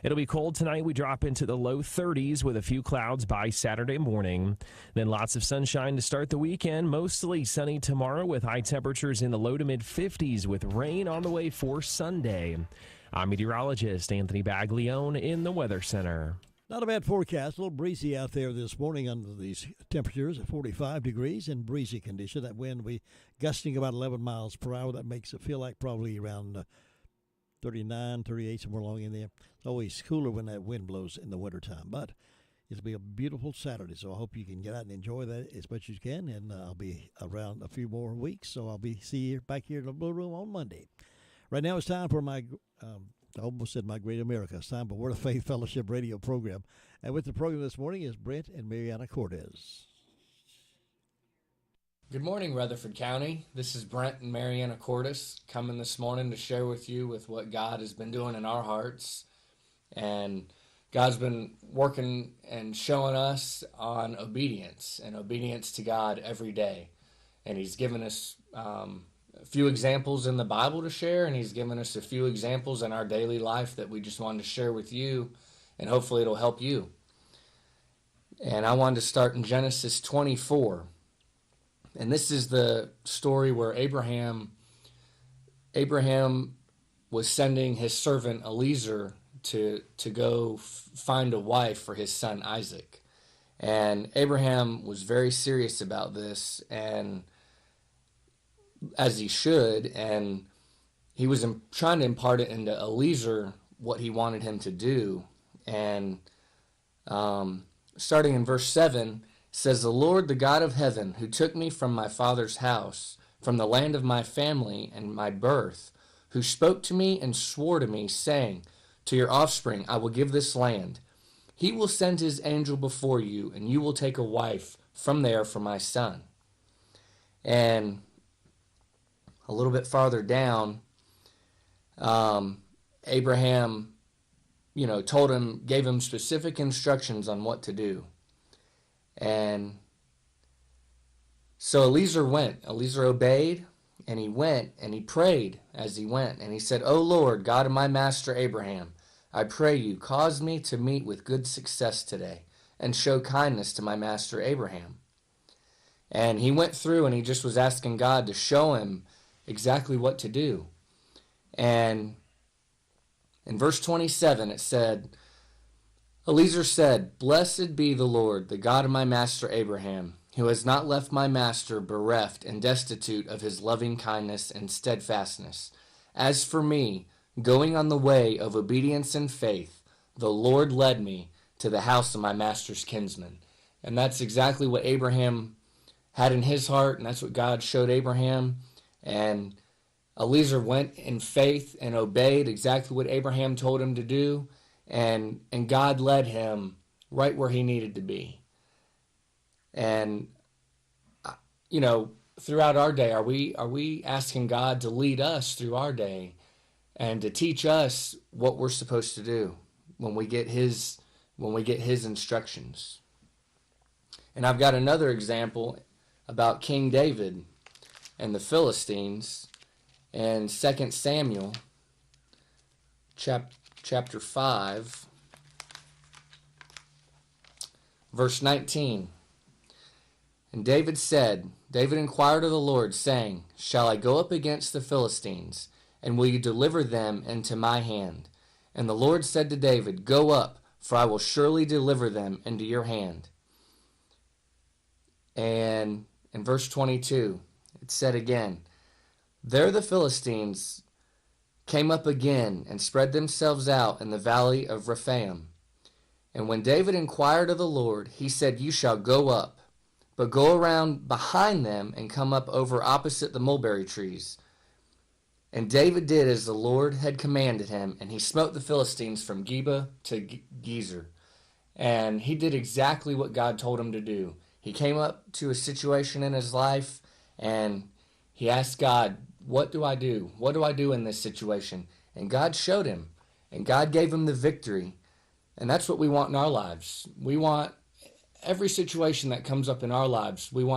It'll be cold tonight. We drop into the low 30s with a few clouds by Saturday morning. Then lots of sunshine to start the weekend. Mostly sunny tomorrow with high temperatures in the low to mid 50s with rain on the way for Sunday. I'm meteorologist Anthony Baglione in the Weather Center. Not a bad forecast. A little breezy out there this morning under these temperatures at 45 degrees and breezy condition. That wind will be gusting about 11 miles per hour. That makes it feel like probably around 39, 38, somewhere along in there. It's always cooler when that wind blows in the wintertime. But it'll be a beautiful Saturday, so I hope you can get out and enjoy that as much as you can. And I'll be around a few more weeks, so I'll be see you back here in the Blue Room on Monday. Right now it's time for my I almost said My Great America. It's time for Word of Faith Fellowship radio program. And with the program this morning is Brent and Mariana Cortez. Good morning, Rutherford County. This is Brent and Mariana Cordes coming this morning to share with you with what God has been doing in our hearts. And God's been working and showing us on obedience and obedience to God every day. And He's given us a few examples in the Bible to share, and He's given us a few examples in our daily life that we just wanted to share with you, and hopefully it'll help you. And I wanted to start in Genesis 24. And this is the story where Abraham was sending his servant Eliezer to go find a wife for his son Isaac. And Abraham was very serious about this, and as he should, and he was trying to impart it into Eliezer what he wanted him to do. And starting in verse 7, says, "The Lord, the God of heaven, who took me from my father's house, from the land of my family and my birth, who spoke to me and swore to me, saying, to your offspring I will give this land. He will send his angel before you, and you will take a wife from there for my son." And a little bit farther down, Abraham, gave him specific instructions on what to do. And so Eliezer obeyed, and he went, and he prayed as he went. And he said, "O Lord, God of my master Abraham, I pray you, cause me to meet with good success today, and show kindness to my master Abraham." And he went through, and he just was asking God to show him exactly what to do. And in verse 27, it said, Eliezer said, "Blessed be the Lord, the God of my master Abraham, who has not left my master bereft and destitute of his loving kindness and steadfastness. As for me, going on the way of obedience and faith, the Lord led me to the house of my master's kinsman." And that's exactly what Abraham had in his heart, and that's what God showed Abraham. And Eliezer went in faith and obeyed exactly what Abraham told him to do. And God led him right where he needed to be. And, throughout our day, are we asking God to lead us through our day and to teach us what we're supposed to do when we get his instructions? And I've got another example about King David and the Philistines in 2 Samuel chapter 5, verse 19. "And David inquired of the Lord, saying, Shall I go up against the Philistines, and will you deliver them into my hand? And the Lord said to David, Go up, for I will surely deliver them into your hand." And in verse 22, it said again, "There the Philistines came up again and spread themselves out in the valley of Rephaim. And when David inquired of the Lord, he said, You shall go up, but go around behind them and come up over opposite the mulberry trees. And David did as the Lord had commanded him, and he smote the Philistines from Geba to Gezer." And he did exactly what God told him to do. He came up to a situation in his life, and he asked God, "What do I do? What do I do in this situation?" And God showed him, and God gave him the victory. And that's what we want in our lives. We want every situation that comes up in our lives, we want